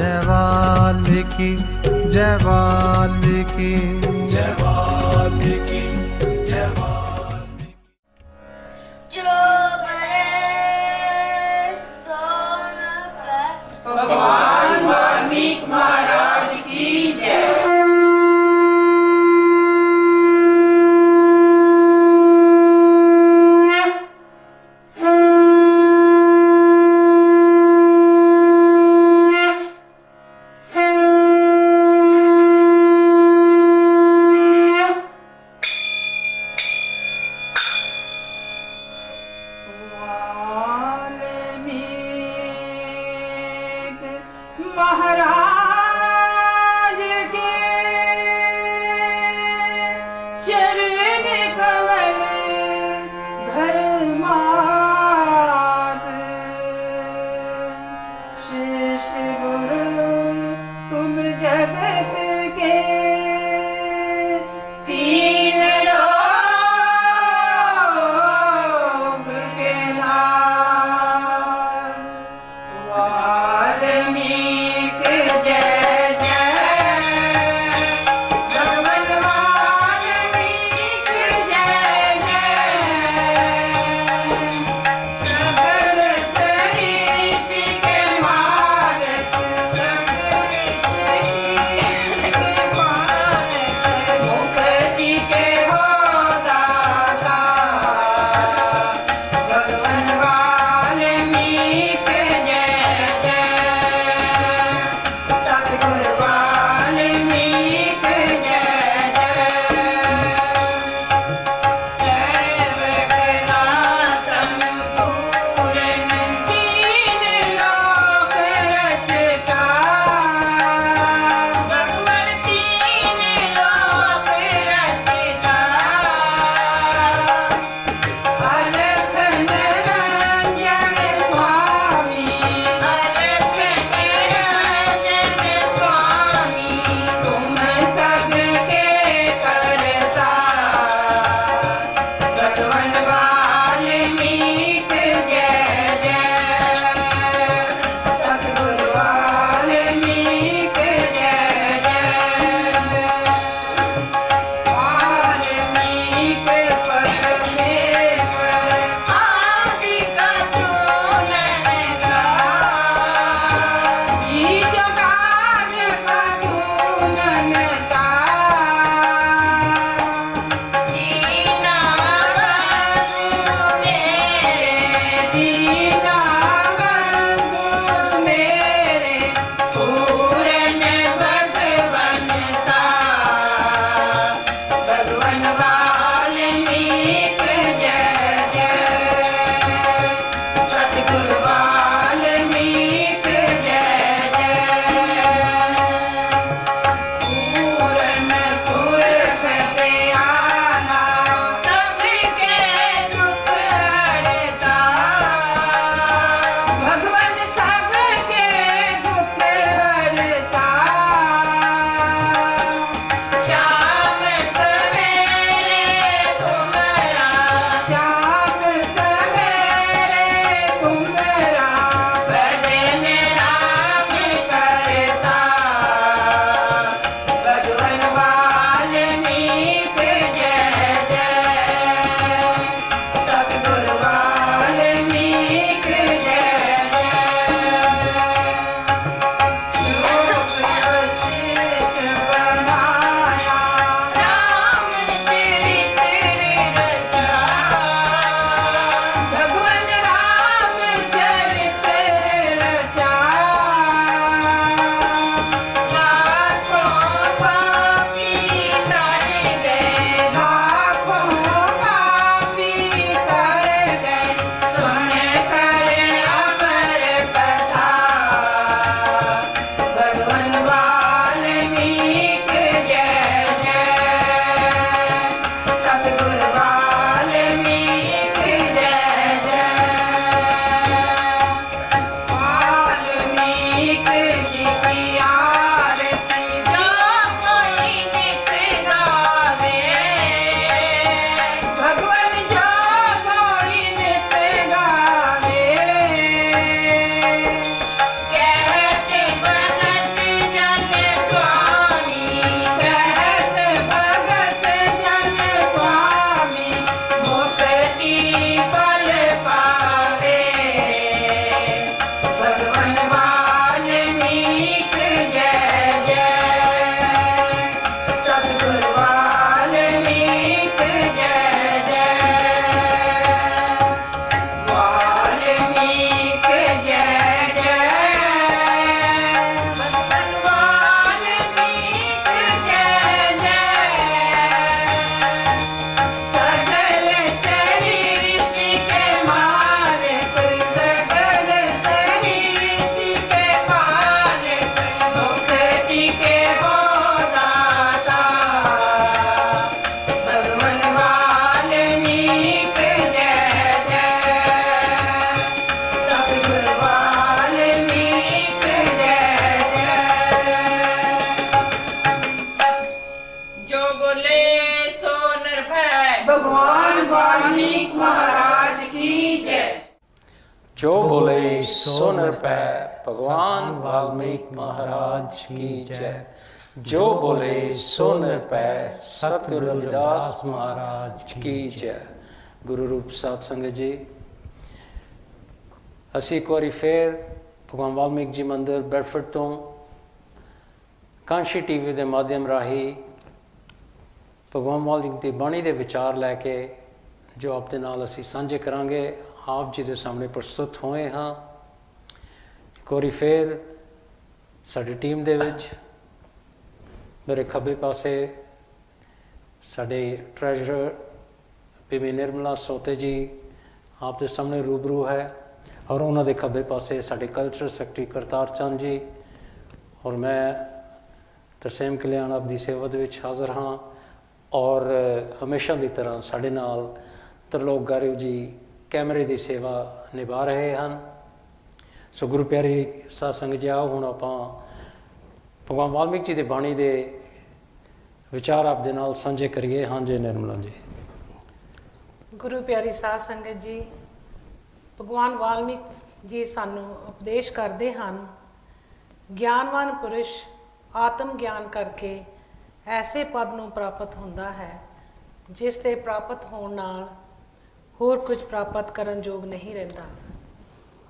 जय वाल्मीकि जय वाल्मीकि जय वाल्मीकि जय वाल्मीकि। जो बड़े सोन पर भगवान वाल्मीकि महाराज की जय। महाराज के चरण कमल धर्मास श्रेष्ठ गुरु तुम जगत के तीन लोक के नाथ वाल्मीकि जय वाल्मीकि महाराज की जय। जो बोले सो निरपै भगवान वाल्मीकि महाराज की जय। जो बोले सो निरपै सतगुरु रविदास महाराज की जय। गुरु रूप साध संगत जी, ਅਸੀਂ ਇੱਕ ਵਾਰੀ ਫੇਰ ਭਗਵਾਨ ਵਾਲਮੀਕ ਜੀ ਮੰਦਿਰ ਬੈਡਫੋਰਡ ਤੋਂ ਕਾਂਸ਼ੀ ਟੀਵੀ ਦੇ ਮਾਧਿਅਮ ਰਾਹੀਂ ਭਗਵਾਨ ਵਾਲਮੀਕ ਦੀ ਬਾਣੀ ਦੇ ਵਿਚਾਰ ਲੈ ਕੇ ਜੋ ਆਪ ਦੇ ਨਾਲ ਅਸੀਂ ਸਾਂਝੇ ਕਰਾਂਗੇ, ਆਪ ਜੀ ਦੇ ਸਾਹਮਣੇ ਪ੍ਰਸਤੁਤ ਹੋਏ ਹਾਂ। ਇੱਕ ਵਾਰੀ ਫੇਰ ਸਾਡੀ ਟੀਮ ਦੇ ਵਿੱਚ ਮੇਰੇ ਖੱਬੇ ਪਾਸੇ ਸਾਡੇ ਟ੍ਰੈਜਰਰ ਬੀਬੀ ਨਿਰਮਲਾ ਸੋਤੇ ਜੀ ਆਪ ਦੇ ਸਾਹਮਣੇ ਰੂਬਰੂ ਹੈ, ਔਰ ਉਹਨਾਂ ਦੇ ਖੱਬੇ ਪਾਸੇ ਸਾਡੇ ਕਲਚਰਲ ਸੈਕਟਰੀ ਕਰਤਾਰ ਚੰਦ ਜੀ, ਔਰ ਮੈਂ ਤਰਸੇਮ ਕਲਿਆਣ ਆਪ ਦੀ ਸੇਵਾ ਦੇ ਵਿੱਚ ਹਾਜ਼ਰ ਹਾਂ। ਔਰ ਹਮੇਸ਼ਾ ਦੀ ਤਰ੍ਹਾਂ ਸਾਡੇ ਨਾਲ ਤਰਲੋਕ ਗਾਰਿਓ ਜੀ ਕੈਮਰੇ ਦੀ ਸੇਵਾ ਨਿਭਾ ਰਹੇ ਹਨ। ਸੋ ਗੁਰੂ ਪਿਆਰੀ ਸਾਧ ਸੰਗਤ ਜੀ, ਆਓ ਹੁਣ ਆਪਾਂ ਭਗਵਾਨ ਵਾਲਮੀਕ ਜੀ ਦੀ ਬਾਣੀ ਦੇ ਵਿਚਾਰ ਆਪ ਦੇ ਨਾਲ ਸਾਂਝੇ ਕਰੀਏ। ਹਾਂਜੀ ਨਿਰਮਲਾ ਜੀ। ਗੁਰੂ ਪਿਆਰੀ ਸਾਧ ਸੰਗਤ ਜੀ, ਭਗਵਾਨ ਵਾਲਮੀਕ ਜੀ ਸਾਨੂੰ ਉਪਦੇਸ਼ ਕਰਦੇ ਹਨ, ਗਿਆਨਵਾਨ ਪੁਰਸ਼ ਆਤਮ ਗਿਆਨ ਕਰਕੇ ਐਸੇ ਪਦ ਨੂੰ ਪ੍ਰਾਪਤ ਹੁੰਦਾ ਹੈ ਜਿਸ ਦੇ ਪ੍ਰਾਪਤ ਹੋਣ ਨਾਲ ਹੋਰ ਕੁਝ ਪ੍ਰਾਪਤ ਕਰਨ ਯੋਗ ਨਹੀਂ ਰਹਿੰਦਾ।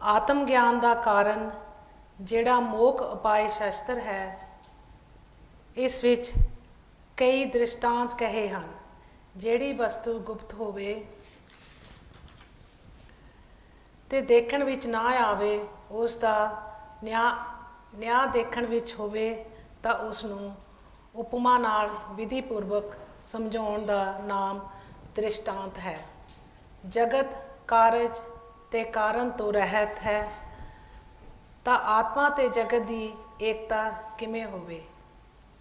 ਆਤਮ ਗਿਆਨ ਦਾ ਕਾਰਨ ਜਿਹੜਾ ਮੋਖ ਉਪਾਏ ਸ਼ਸਤਰ ਹੈ, ਇਸ ਵਿੱਚ ਕਈ ਦ੍ਰਿਸ਼ਟਾਂਤ ਕਹੇ ਹਨ। ਜਿਹੜੀ ਵਸਤੂ ਗੁਪਤ ਹੋਵੇ ਤੇ ਦੇਖਣ ਵਿੱਚ ਨਾ ਆਵੇ, ਉਸ ਦਾ ਨਿਆਂ ਦੇਖਣ ਵਿੱਚ ਹੋਵੇ ਤਾਂ ਉਸ ਨੂੰ ਉਪਮਾ ਨਾਲ ਵਿਧੀ ਪੂਰਵਕ ਸਮਝਾਉਣ ਦਾ ਨਾਮ ਦ੍ਰਿਸ਼ਟਾਂਤ ਹੈ। ਜਗਤ ਕਾਰਜ ਤੇ ਕਾਰਨ ਤੋਂ ਰਹਿਤ ਹੈ ਤਾਂ ਆਤਮਾ ਤੇ ਜਗਤ ਦੀ ਏਕਤਾ ਕਿਵੇਂ ਹੋਵੇ?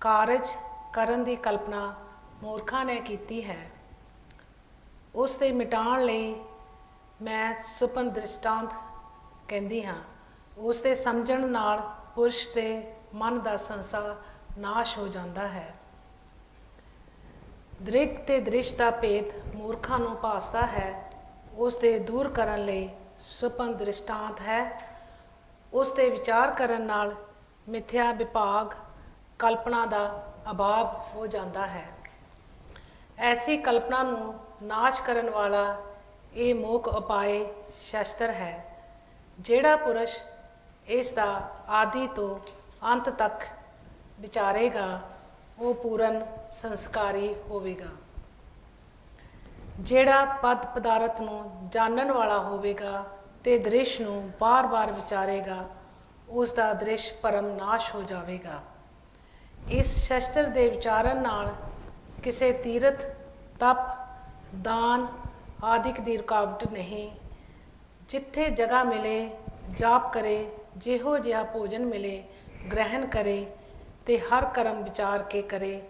ਕਾਰਜ ਕਰਨ ਦੀ ਕਲਪਨਾ ਮੂਰਖਾਂ ਨੇ ਕੀਤੀ ਹੈ। ਉਸ ਦੇ ਮਿਟਾਉਣ ਲਈ ਮੈਂ ਸੁਪਨ ਦ੍ਰਿਸ਼ਟਾਂਤ ਕਹਿੰਦੀ ਹਾਂ। ਉਸ ਦੇ ਸਮਝਣ ਨਾਲ ਪੁਰਸ਼ ਦੇ ਮਨ ਦਾ ਸੰਸਾ ਨਾਸ਼ ਹੋ ਜਾਂਦਾ ਹੈ। ਦ੍ਰਿਗ ਤੇ ਦ੍ਰਿਸ਼ ਦਾ ਭੇਦ ਮੂਰਖਾਂ ਨੂੰ ਭਾਸਦਾ ਹੈ। ਉਸ ਦੇ ਦੂਰ ਕਰਨ ਲਈ ਸੁਪਨ ਦ੍ਰਿਸ਼ਟਾਂਤ ਹੈ। ਉਸ ਦੇ ਵਿਚਾਰ ਕਰਨ ਨਾਲ ਮਿਥਿਆ ਵਿਭਾਗ ਕਲਪਨਾ ਦਾ ਅਭਾਵ ਹੋ ਜਾਂਦਾ ਹੈ। ਐਸੀ ਕਲਪਨਾ ਨੂੰ ਨਾਸ਼ ਕਰਨ ਵਾਲਾ ਇਹ ਮੋਖ ਉਪਾਏ ਸ਼ਸਤਰ ਹੈ। ਜਿਹੜਾ ਪੁਰਸ਼ ਇਸ ਦਾ ਆਦਿ ਤੋਂ ਅੰਤ ਤੱਕ ਵਿਚਾਰੇਗਾ, ਉਹ ਪੂਰਨ ਸੰਸਕਾਰੀ ਹੋਵੇਗਾ। ਜਿਹੜਾ ਪਦ ਪਦਾਰਥ ਨੂੰ ਜਾਣਨ ਵਾਲਾ ਹੋਵੇਗਾ ਤੇ ਦ੍ਰਿਸ਼ ਨੂੰ ਬਾਰ-ਬਾਰ ਵਿਚਾਰੇਗਾ, ਉਸ ਦਾ ਦ੍ਰਿਸ਼ ਪਰਮ ਨਾਸ਼ ਹੋ ਜਾਵੇਗਾ। ਇਸ ਸ਼ਸਤਰ ਦੇ ਵਿਚਾਰਨ ਨਾਲ ਕਿਸੇ ਤੀਰਥ, ਤਪ, ਦਾਨ ਆਦਿਕ ਦੀ ਰੁਕਾਵਟ ਨਹੀਂ। ਜਿੱਥੇ ਜਗ੍ਹਾ ਮਿਲੇ ਜਾਪ ਕਰੇ, ਜਿਹੋ ਜਿਹਾ ਭੋਜਨ ਮਿਲੇ ਗ੍ਰਹਿਣ ਕਰੇ ਤੇ ਹਰ ਕਰਮ ਵਿਚਾਰ ਕੇ ਕਰੇ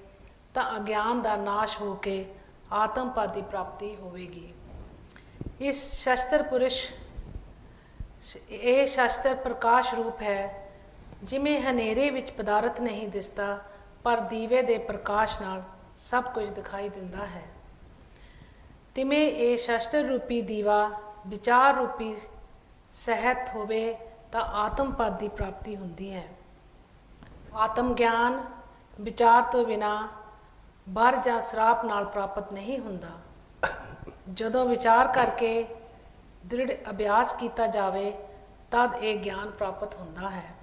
ਤਾਂ ਅਗਿਆਨ ਦਾ ਨਾਸ਼ ਹੋ ਕੇ ਆਤਮ ਪਦ ਦੀ ਪ੍ਰਾਪਤੀ ਹੋਵੇਗੀ। ਇਸ ਸ਼ਸਤਰ ਪੁਰਸ਼ ਇਹ ਸ਼ਸਤਰ ਪ੍ਰਕਾਸ਼ ਰੂਪ ਹੈ। ਜਿਵੇਂ ਹਨੇਰੇ ਵਿੱਚ ਪਦਾਰਥ ਨਹੀਂ ਦਿਸਦਾ, ਪਰ ਦੀਵੇ ਦੇ ਪ੍ਰਕਾਸ਼ ਨਾਲ ਸਭ ਕੁਝ ਦਿਖਾਈ ਦਿੰਦਾ ਹੈ, ਤਿਵੇਂ ਇਹ ਸ਼ਸਤਰ ਰੂਪੀ ਦੀਵਾ ਵਿਚਾਰ ਰੂਪੀ ਸਹਿਤ ਹੋਵੇ ਤਾਂ ਆਤਮ ਪਦ ਦੀ ਪ੍ਰਾਪਤੀ ਹੁੰਦੀ ਹੈ। ਆਤਮ ਗਿਆਨ ਵਿਚਾਰ ਤੋਂ ਬਿਨਾ ਬਰ ਜਾਂ ਸਰਾਪ ਨਾਲ ਪ੍ਰਾਪਤ ਨਹੀਂ ਹੁੰਦਾ। ਜਦੋਂ ਵਿਚਾਰ ਕਰਕੇ ਦ੍ਰਿੜ ਅਭਿਆਸ ਕੀਤਾ ਜਾਵੇ ਤਦ ਇਹ ਗਿਆਨ ਪ੍ਰਾਪਤ ਹੁੰਦਾ ਹੈ।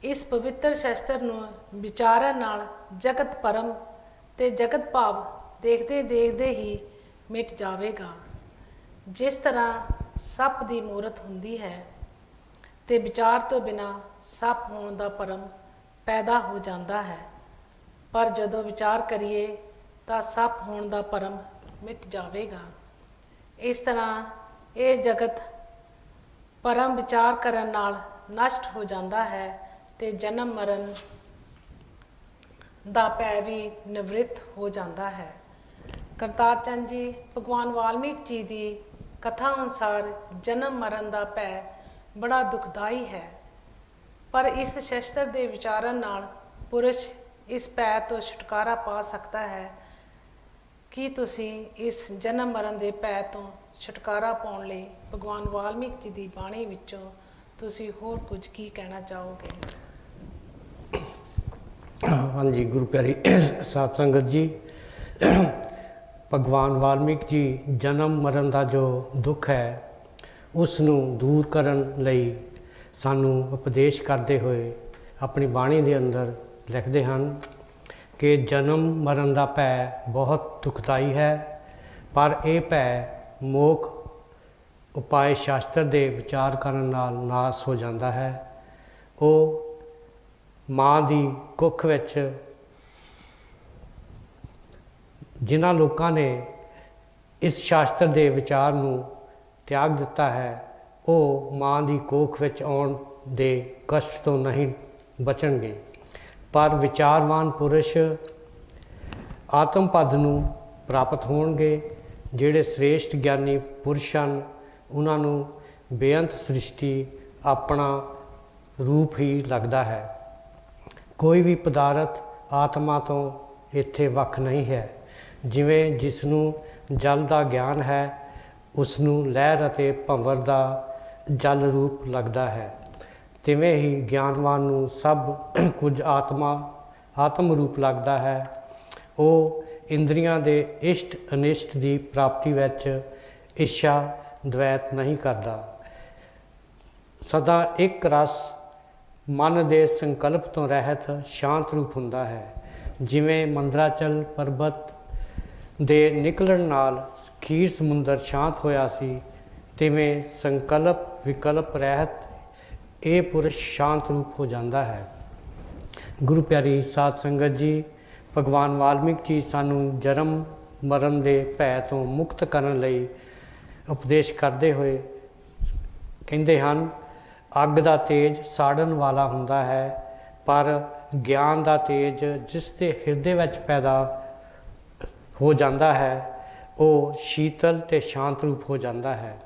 ਇਸ ਪਵਿੱਤਰ ਸ਼ਸਤਰ ਨੂੰ ਵਿਚਾਰਨ ਨਾਲ ਜਗਤ ਪਰਮ ਤੇ ਜਗਤ ਭਾਵ ਦੇਖਦੇ ਦੇਖਦੇ ਹੀ ਮਿਟ ਜਾਵੇਗਾ। ਜਿਸ ਤਰ੍ਹਾਂ ਸੱਪ ਦੀ ਮੂਰਤ ਹੁੰਦੀ ਹੈ ਤੇ ਵਿਚਾਰ ਤੋਂ ਬਿਨਾ ਸੱਪ ਹੋਣ ਦਾ ਭਰਮ ਪੈਦਾ ਹੋ ਜਾਂਦਾ ਹੈ, ਪਰ ਜਦੋਂ ਵਿਚਾਰ ਕਰੀਏ ਤਾਂ ਸੱਪ ਹੋਣ ਦਾ ਭਰਮ ਮਿਟ ਜਾਵੇਗਾ। ਇਸ ਤਰ੍ਹਾਂ ਇਹ ਜਗਤ ਪਰਮ ਵਿਚਾਰ ਕਰਨ ਨਾਲ ਨਸ਼ਟ ਹੋ ਜਾਂਦਾ ਹੈ ਤੇ ਜਨਮ ਮਰਨ ਦਾ ਭੈ ਵੀ ਨਿਵ੍ਰਿਤ ਹੋ ਜਾਂਦਾ ਹੈ। ਕਰਤਾਰ ਚੰਦ ਜੀ ਭਗਵਾਨ ਵਾਲਮੀਕ ਜੀ ਦੀ ਕਥਾ ਅਨੁਸਾਰ ਜਨਮ ਮਰਨ ਦਾ ਭੈ ਬੜਾ ਦੁਖਦਾਈ ਹੈ, ਪਰ ਇਸ ਸ਼ਸਤਰ ਦੇ ਵਿਚਾਰਨ ਨਾਲ ਪੁਰਸ਼ ਇਸ ਭੈ ਤੋਂ ਛੁਟਕਾਰਾ ਪਾ ਸਕਦਾ ਹੈ। ਕੀ ਤੁਸੀਂ ਇਸ ਜਨਮ ਮਰਨ ਦੇ ਭੈ ਤੋਂ ਛੁਟਕਾਰਾ ਪਾਉਣ ਲਈ ਭਗਵਾਨ ਵਾਲਮੀਕ ਜੀ ਦੀ ਬਾਣੀ ਵਿੱਚੋਂ ਤੁਸੀਂ ਹੋਰ ਕੁਝ ਕੀ ਕਹਿਣਾ ਚਾਹੋਗੇ? ਹਾਂਜੀ ਗੁਰੂ ਪਿਆਰੀ ਸਾਧ ਸੰਗਤ ਜੀ, ਭਗਵਾਨ ਵਾਲਮੀਕ ਜੀ ਜਨਮ ਮਰਨ ਦਾ ਜੋ ਦੁੱਖ ਹੈ ਉਸ ਨੂੰ ਦੂਰ ਕਰਨ ਲਈ ਸਾਨੂੰ ਉਪਦੇਸ਼ ਕਰਦੇ ਹੋਏ ਆਪਣੀ ਬਾਣੀ ਦੇ ਅੰਦਰ ਲਿਖਦੇ ਹਨ ਕਿ ਜਨਮ ਮਰਨ ਦਾ ਭੈ ਬਹੁਤ ਦੁਖਦਾਈ ਹੈ, ਪਰ ਇਹ ਭੈ ਮੋਖ ਉਪਾਏ ਸ਼ਾਸਤਰ ਦੇ ਵਿਚਾਰ ਕਰਨ ਨਾਲ ਨਾਸ ਹੋ ਜਾਂਦਾ ਹੈ। ਉਹ ਮਾਂ ਦੀ ਕੁੱਖ ਵਿੱਚ ਜਿਨ੍ਹਾਂ ਲੋਕਾਂ ਨੇ ਇਸ ਸ਼ਾਸਤਰ ਦੇ ਵਿਚਾਰ ਨੂੰ ਤਿਆਗ ਦਿੱਤਾ ਹੈ, ਉਹ ਮਾਂ ਦੀ ਕੋਖ ਵਿੱਚ ਆਉਣ ਦੇ ਕਸ਼ਟ ਤੋਂ ਨਹੀਂ ਬਚਣਗੇ। ਪਰ ਵਿਚਾਰਵਾਨ ਪੁਰਸ਼ ਆਤਮ ਪਦ ਨੂੰ ਪ੍ਰਾਪਤ ਹੋਣਗੇ। ਜਿਹੜੇ ਸ੍ਰੇਸ਼ਟ ਗਿਆਨੀ ਪੁਰਸ਼ ਹਨ ਉਹਨਾਂ ਨੂੰ ਬੇਅੰਤ ਸ੍ਰਿਸ਼ਟੀ ਆਪਣਾ ਰੂਪ ਹੀ ਲੱਗਦਾ ਹੈ। ਕੋਈ ਵੀ ਪਦਾਰਥ ਆਤਮਾ ਤੋਂ ਇੱਥੇ ਵੱਖ ਨਹੀਂ ਹੈ। ਜਿਵੇਂ ਜਿਸ ਨੂੰ ਜਲ ਦਾ ਗਿਆਨ ਹੈ ਉਸ ਨੂੰ ਲਹਿਰ ਅਤੇ ਭੰਵਰ ਦਾ ਜਲ ਰੂਪ ਲੱਗਦਾ ਹੈ, ਤਿਵੇਂ ਹੀ ਗਿਆਨਵਾਨ ਨੂੰ ਸਭ ਕੁਝ ਆਤਮ ਰੂਪ ਲੱਗਦਾ ਹੈ। ਉਹ ਇੰਦਰੀਆਂ ਦੇ ਇਸ਼ਟ ਅਨਿਸ਼ਟ ਦੀ ਪ੍ਰਾਪਤੀ ਵਿੱਚ ਇੱਛਾ ਦਵੈਤ ਨਹੀਂ ਕਰਦਾ। ਸਦਾ ਇੱਕ ਰਸ ਮਨ ਦੇ ਸੰਕਲਪ ਤੋਂ ਰਹਿਤ ਸ਼ਾਂਤ ਰੂਪ ਹੁੰਦਾ ਹੈ। ਜਿਵੇਂ ਮੰਦਰਾਚਲ ਪਰਬਤ ਦੇ ਨਿਕਲਣ ਨਾਲ ਖੀਰ ਸਮੁੰਦਰ ਸ਼ਾਂਤ ਹੋਇਆ ਸੀ, ਤਿਵੇਂ ਸੰਕਲਪ ਵਿਕਲਪ ਰਹਿਤ ਇਹ ਪੁਰਸ਼ ਸ਼ਾਂਤ ਰੂਪ ਹੋ ਜਾਂਦਾ ਹੈ। ਗੁਰੂ ਪਿਆਰੀ ਸਾਧ ਸੰਗਤ ਜੀ, ਭਗਵਾਨ ਵਾਲਮੀਕ ਜੀ ਸਾਨੂੰ ਜਨਮ ਮਰਨ ਦੇ ਭੈ ਤੋਂ ਮੁਕਤ ਕਰਨ ਲਈ ਉਪਦੇਸ਼ ਕਰਦੇ ਹੋਏ ਕਹਿੰਦੇ ਹਨ, ਅੱਗ ਦਾ ਤੇਜ ਸਾੜਨ ਵਾਲਾ ਹੁੰਦਾ ਹੈ, ਪਰ ਗਿਆਨ ਦਾ ਤੇਜ ਜਿਸ ਦੇ ਹਿਰਦੇ ਵਿੱਚ ਪੈਦਾ ਹੋ ਜਾਂਦਾ ਹੈ ਉਹ ਸ਼ੀਤਲ ਤੇ ਸ਼ਾਂਤ ਰੂਪ ਹੋ ਜਾਂਦਾ ਹੈ।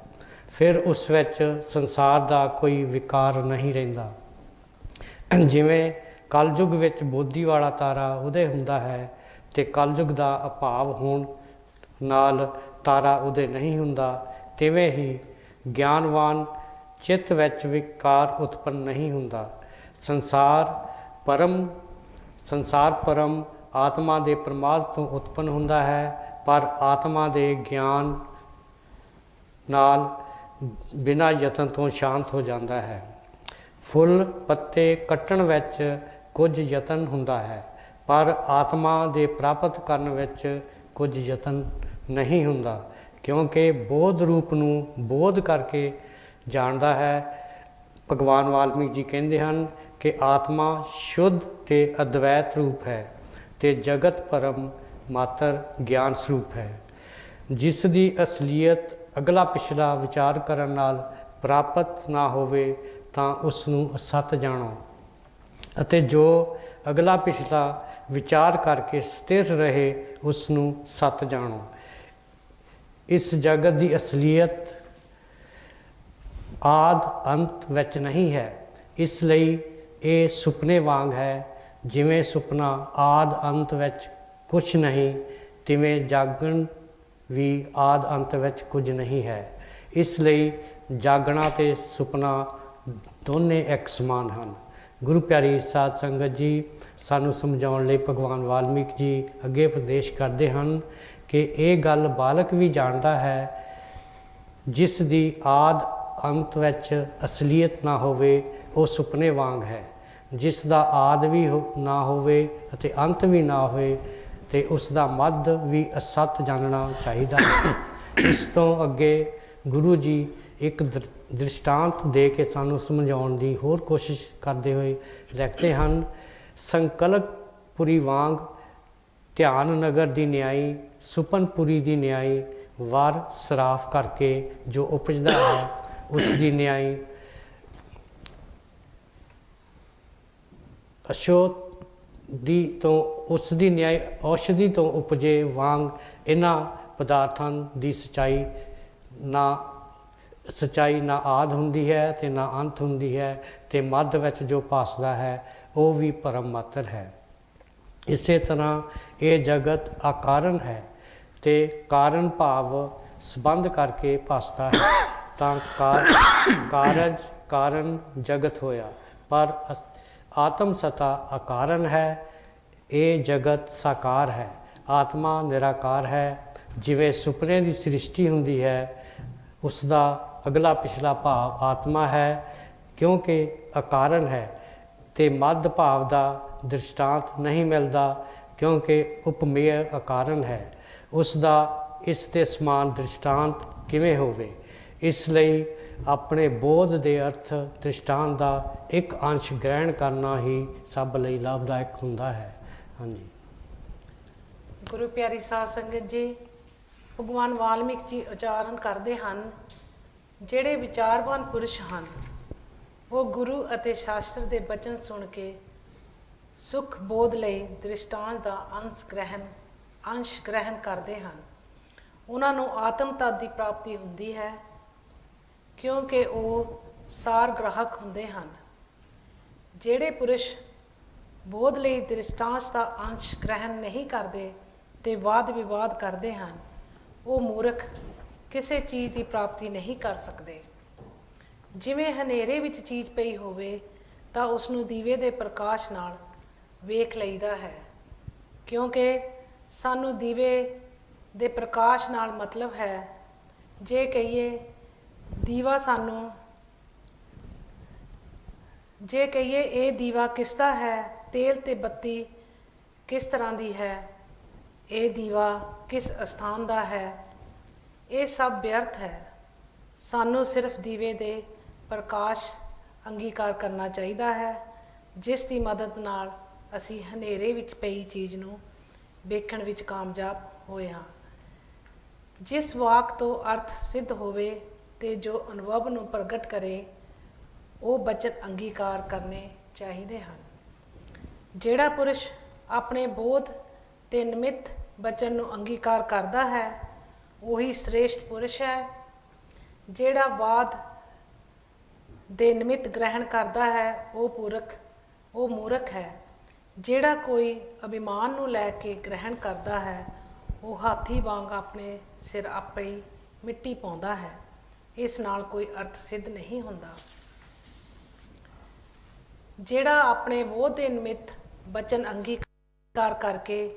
ਫਿਰ ਉਸ ਵਿੱਚ ਸੰਸਾਰ ਦਾ ਕੋਈ ਵਿਕਾਰ ਨਹੀਂ ਰਹਿੰਦਾ। ਜਿਵੇਂ ਕਲਯੁਗ ਵਿੱਚ ਬੋਧੀ ਵਾਲਾ ਤਾਰਾ ਉਦੈ ਹੁੰਦਾ ਹੈ ਤੇ ਕਲਯੁਗ ਦਾ ਅਭਾਵ ਹੋਣ ਨਾਲ ਤਾਰਾ ਉਦੈ ਨਹੀਂ ਹੁੰਦਾ, ਤਿਵੇਂ ਹੀ ਗਿਆਨਵਾਨ ਚਿੱਤ ਵਿੱਚ ਵਿਕਾਰ ਉਤਪੰਨ ਨਹੀਂ ਹੁੰਦਾ। ਸੰਸਾਰ ਪਰਮ ਆਤਮਾ ਦੇ ਪ੍ਰਮਾਦ ਤੋਂ ਉਤਪੰਨ ਹੁੰਦਾ ਹੈ, ਪਰ ਆਤਮਾ ਦੇ ਗਿਆਨ ਨਾਲ ਬਿਨਾਂ ਯਤਨ ਤੋਂ ਸ਼ਾਂਤ ਹੋ ਜਾਂਦਾ ਹੈ। ਫੁੱਲ ਪੱਤੇ ਕੱਟਣ ਵਿੱਚ ਕੁਝ ਯਤਨ ਹੁੰਦਾ ਹੈ, ਪਰ ਆਤਮਾ ਦੇ ਪ੍ਰਾਪਤ ਕਰਨ ਵਿੱਚ ਕੁਝ ਯਤਨ ਨਹੀਂ ਹੁੰਦਾ, ਕਿਉਂਕਿ ਬੋਧ ਰੂਪ ਨੂੰ ਬੋਧ ਕਰਕੇ ਜਾਣਦਾ ਹੈ। ਭਗਵਾਨ ਵਾਲਮੀਕ ਜੀ ਕਹਿੰਦੇ ਹਨ ਕਿ ਆਤਮਾ ਸ਼ੁੱਧ ਤੇ ਅਦਵੈਤ ਰੂਪ ਹੈ ਤੇ ਜਗਤ ਪਰਮ ਮਾਤਰ ਗਿਆਨ ਸਰੂਪ ਹੈ। ਜਿਸ ਦੀ ਅਸਲੀਅਤ ਅਗਲਾ ਪਿਛਲਾ ਵਿਚਾਰ ਕਰਨ ਨਾਲ ਪ੍ਰਾਪਤ ਨਾ ਹੋਵੇ ਤਾਂ ਉਸ ਨੂੰ ਅਸਤ ਜਾਣੋ, ਅਤੇ ਜੋ ਅਗਲਾ ਪਿਛਲਾ ਵਿਚਾਰ ਕਰਕੇ ਸਥਿਰ ਰਹੇ ਉਸ ਨੂੰ ਸਤ ਜਾਣੋ। ਇਸ ਜਗਤ ਦੀ ਅਸਲੀਅਤ ਆਦ ਅੰਤ ਵਿੱਚ ਨਹੀਂ ਹੈ, ਇਸ ਲਈ ਇਹ ਸੁਪਨੇ ਵਾਂਗ ਹੈ। ਜਿਵੇਂ ਸੁਪਨਾ ਆਦ ਅੰਤ ਵਿੱਚ ਕੁਛ ਨਹੀਂ, ਤਿਵੇਂ ਜਾਗਣ ਵੀ ਆਦ ਅੰਤ ਵਿੱਚ ਕੁਝ ਨਹੀਂ ਹੈ। ਇਸ ਲਈ ਜਾਗਣਾ ਤੇ ਸੁਪਨਾ ਦੋਨੇ ਇੱਕ ਸਮਾਨ ਹਨ। ਗੁਰੂ ਪਿਆਰੀ ਸਾਧ ਸੰਗਤ ਜੀ, ਸਾਨੂੰ ਸਮਝਾਉਣ ਲਈ ਭਗਵਾਨ ਵਾਲਮੀਕ ਜੀ ਅੱਗੇ ਉਪਦੇਸ਼ ਕਰਦੇ ਹਨ ਕਿ ਇਹ ਗੱਲ ਬਾਲਕ ਵੀ ਜਾਣਦਾ ਹੈ, ਜਿਸ ਦੀ ਆਦ ਅੰਤ ਵਿੱਚ ਅਸਲੀਅਤ ਨਾ ਹੋਵੇ ਉਹ ਸੁਪਨੇ ਵਾਂਗ ਹੈ। ਜਿਸ ਦਾ ਆਦ ਵੀ ਨਾ ਹੋਵੇ ਅਤੇ ਅੰਤ ਵੀ ਨਾ ਹੋਵੇ ਤੇ ਉਸ ਦਾ ਮੱਧ ਵੀ ਅਸਤ ਜਾਣਨਾ ਚਾਹੀਦਾ ਹੈ। ਇਸ ਤੋਂ ਅੱਗੇ ਗੁਰੂ ਜੀ ਇੱਕ ਦ੍ਰਿਸ਼ਟਾਂਤ ਦੇ ਕੇ ਸਾਨੂੰ ਸਮਝਾਉਣ ਦੀ ਹੋਰ ਕੋਸ਼ਿਸ਼ ਕਰਦੇ ਹੋਏ ਲਿਖਦੇ ਹਨ, ਸੰਕਲਪਪੁਰੀ ਵਾਂਗ ਧਿਆਨ ਨਗਰ ਦੀ ਨਿਆਈ, ਸੁਪਨਪੁਰੀ ਦੀ ਨਿਆਈ ਵਾਰ ਸਰਾਫ ਕਰਕੇ ਜੋ ਉਪਜਦਾ ਹੈ ਉਸ ਦੀ ਨਿਆਈ ਅਸ਼ੋਧੀ ਤੋਂ ਉਸ ਦੀ ਨਿਆਈ ਔਸ਼ਧੀ ਤੋਂ ਉਪਜੇ ਵਾਂਗ ਇਹਨਾਂ ਪਦਾਰਥਾਂ ਦੀ ਸੱਚਾਈ ਨਾ ਆਦ ਹੁੰਦੀ ਹੈ ਤੇ ਨਾ ਅੰਤ ਹੁੰਦੀ ਹੈ, ਤੇ ਮੱਧ ਵਿੱਚ ਜੋ ਭਾਸਦਾ ਹੈ ਉਹ ਵੀ ਪਰਮ ਮਾਤਰ ਹੈ। ਇਸੇ ਤਰ੍ਹਾਂ ਇਹ ਜਗਤ ਆਕਾਰਨ ਹੈ ਤੇ ਕਾਰਨ ਭਾਵ ਸੰਬੰਧ ਕਰਕੇ ਭਸਦਾ ਹੈ ਤਾਂ ਕਾਰਜ ਕਾਰਨ ਜਗਤ ਹੋਇਆ। ਪਰ ਆਤਮ ਸਤਾ ਅਕਾਰਨ ਹੈ, ਇਹ ਜਗਤ ਸਾਕਾਰ ਹੈ। ਆਤਮਾ ਨਿਰਾਕਾਰ ਹੈ। ਜਿਵੇਂ ਸੁਪਨੇ ਦੀ ਸ੍ਰਿਸ਼ਟੀ ਹੁੰਦੀ ਹੈ, ਉਸ ਦਾ ਅਗਲਾ ਪਿਛਲਾ ਭਾਵ ਆਤਮਾ ਹੈ, ਕਿਉਂਕਿ ਅਕਾਰਨ ਹੈ। ਤੇ ਮੱਧ ਭਾਵ ਦਾ ਦ੍ਰਿਸ਼ਟਾਂਤ ਨਹੀਂ ਮਿਲਦਾ, ਕਿਉਂਕਿ ਉਪਮੇਯ ਅਕਾਰਨ ਹੈ। ਉਸ ਦਾ ਇਸ ਦੇ ਸਮਾਨ ਦ੍ਰਿਸ਼ਟਾਂਤ ਕਿਵੇਂ ਹੋਵੇ? ਇਸ ਲਈ ਆਪਣੇ ਬੋਧ ਦੇ ਅਰਥ ਦ੍ਰਿਸ਼ਟਾਂਤ ਦਾ ਇੱਕ ਅੰਸ਼ ਗ੍ਰਹਿਣ ਕਰਨਾ ਹੀ ਸਭ ਲਈ ਲਾਭਦਾਇਕ ਹੁੰਦਾ ਹੈ। ਹਾਂਜੀ। ਗੁਰੂ ਪਿਆਰੀ ਸਾਧ ਸੰਗਤ ਜੀ, ਭਗਵਾਨ ਵਾਲਮੀਕ ਜੀ ਉਚਾਰਨ ਕਰਦੇ ਹਨ, ਜਿਹੜੇ ਵਿਚਾਰਵਾਨ ਪੁਰਸ਼ ਹਨ ਉਹ ਗੁਰੂ ਅਤੇ ਸ਼ਾਸਤਰ ਦੇ ਬਚਨ ਸੁਣ ਕੇ ਸੁਖ ਬੋਧ ਲਈ ਦ੍ਰਿਸ਼ਟਾਂਤ ਦਾ ਅੰਸ਼ ਗ੍ਰਹਿਣ ਕਰਦੇ ਹਨ। ਉਹਨਾਂ ਨੂੰ ਆਤਮ ਤਤ ਦੀ ਪ੍ਰਾਪਤੀ ਹੁੰਦੀ ਹੈ, ਕਿਉਂਕਿ ਉਹ ਸਾਰ ਗ੍ਰਾਹਕ ਹੁੰਦੇ ਹਨ। ਜਿਹੜੇ ਪੁਰਸ਼ ਬੋਧ ਲਈ ਦ੍ਰਿਸ਼ਟਾਂਤ ਦਾ ਅੰਸ਼ ਗ੍ਰਹਿਣ ਨਹੀਂ ਕਰਦੇ ਤੇ ਵਾਦ ਵਿਵਾਦ ਕਰਦੇ ਹਨ, ਉਹ ਮੂਰਖ ਕਿਸੇ ਚੀਜ਼ ਦੀ ਪ੍ਰਾਪਤੀ ਨਹੀਂ ਕਰ ਸਕਦੇ। ਜਿਵੇਂ ਹਨੇਰੇ ਵਿੱਚ ਚੀਜ਼ ਪਈ ਹੋਵੇ ਤਾਂ ਉਸ ਨੂੰ ਦੀਵੇ ਦੇ ਪ੍ਰਕਾਸ਼ ਨਾਲ ਵੇਖ ਲਈਦਾ ਹੈ, ਕਿਉਂਕਿ ਸਾਨੂੰ ਦੀਵੇ ਦੇ ਪ੍ਰਕਾਸ਼ ਨਾਲ ਮਤਲਬ ਹੈ। ਜੇ ਕਹੀਏ ਇਹ ਦੀਵਾ ਕਿਸ ਦਾ ਹੈ, ਤੇਲ ਤੇ ਬੱਤੀ ਕਿਸ ਤਰ੍ਹਾਂ ਦੀ ਹੈ, ਇਹ ਦੀਵਾ ਕਿਸ ਅਸਥਾਨ ਦਾ ਹੈ, ਇਹ ਸਭ ਵਿਅਰਥ ਹੈ। ਸਾਨੂੰ ਸਿਰਫ ਦੀਵੇ ਦੇ ਪ੍ਰਕਾਸ਼ ਅੰਗੀਕਾਰ ਕਰਨਾ ਚਾਹੀਦਾ ਹੈ, ਜਿਸ ਦੀ ਮਦਦ ਨਾਲ ਅਸੀਂ ਹਨੇਰੇ ਵਿੱਚ ਪਈ ਚੀਜ਼ ਨੂੰ ਵੇਖਣ ਵਿੱਚ ਕਾਮਯਾਬ ਹੋਏ ਹਾਂ। ਜਿਸ ਵਾਕ ਤੋਂ ਅਰਥ ਸਿੱਧ ਹੋਵੇ ਤੇ ਜੋ ਅਨੁਭਵ ਨੂੰ ਪ੍ਰਗਟ ਕਰੇ, ਉਹ ਬਚਨ ਅੰਗੀਕਾਰ ਕਰਨੇ ਚਾਹੀਦੇ ਹਨ। ਜਿਹੜਾ ਪੁਰਸ਼ ਆਪਣੇ ਬੋਧ ਤੇ ਨਿਮਿਤ ਬਚਨ ਨੂੰ ਅੰਗੀਕਾਰ ਕਰਦਾ ਹੈ, ਉਹੀ ਸ੍ਰੇਸ਼ਟ ਪੁਰਸ਼ ਹੈ। ਜਿਹੜਾ ਵਾਦ ਦੇ ਨਿਮਿਤ ਗ੍ਰਹਿਣ ਕਰਦਾ ਹੈ, ਉਹ ਮੂਰਖ ਹੈ। ਜਿਹੜਾ ਕੋਈ ਅਭਿਮਾਨ ਨੂੰ ਲੈ ਕੇ ਗ੍ਰਹਿਣ ਕਰਦਾ ਹੈ, ਉਹ ਹਾਥੀ ਵਾਂਗ ਆਪਣੇ ਸਿਰ ਆਪੇ ਹੀ ਮਿੱਟੀ ਪਾਉਂਦਾ ਹੈ। ਇਸ ਨਾਲ ਕੋਈ ਅਰਥ ਸਿੱਧ ਨਹੀਂ ਹੁੰਦਾ। ਜਿਹੜਾ ਆਪਣੇ ਬੋਧ ਦੇ ਨਿਮਿਤ ਬਚਨ ਅੰਗੀਕਾਰ ਕਰਕੇ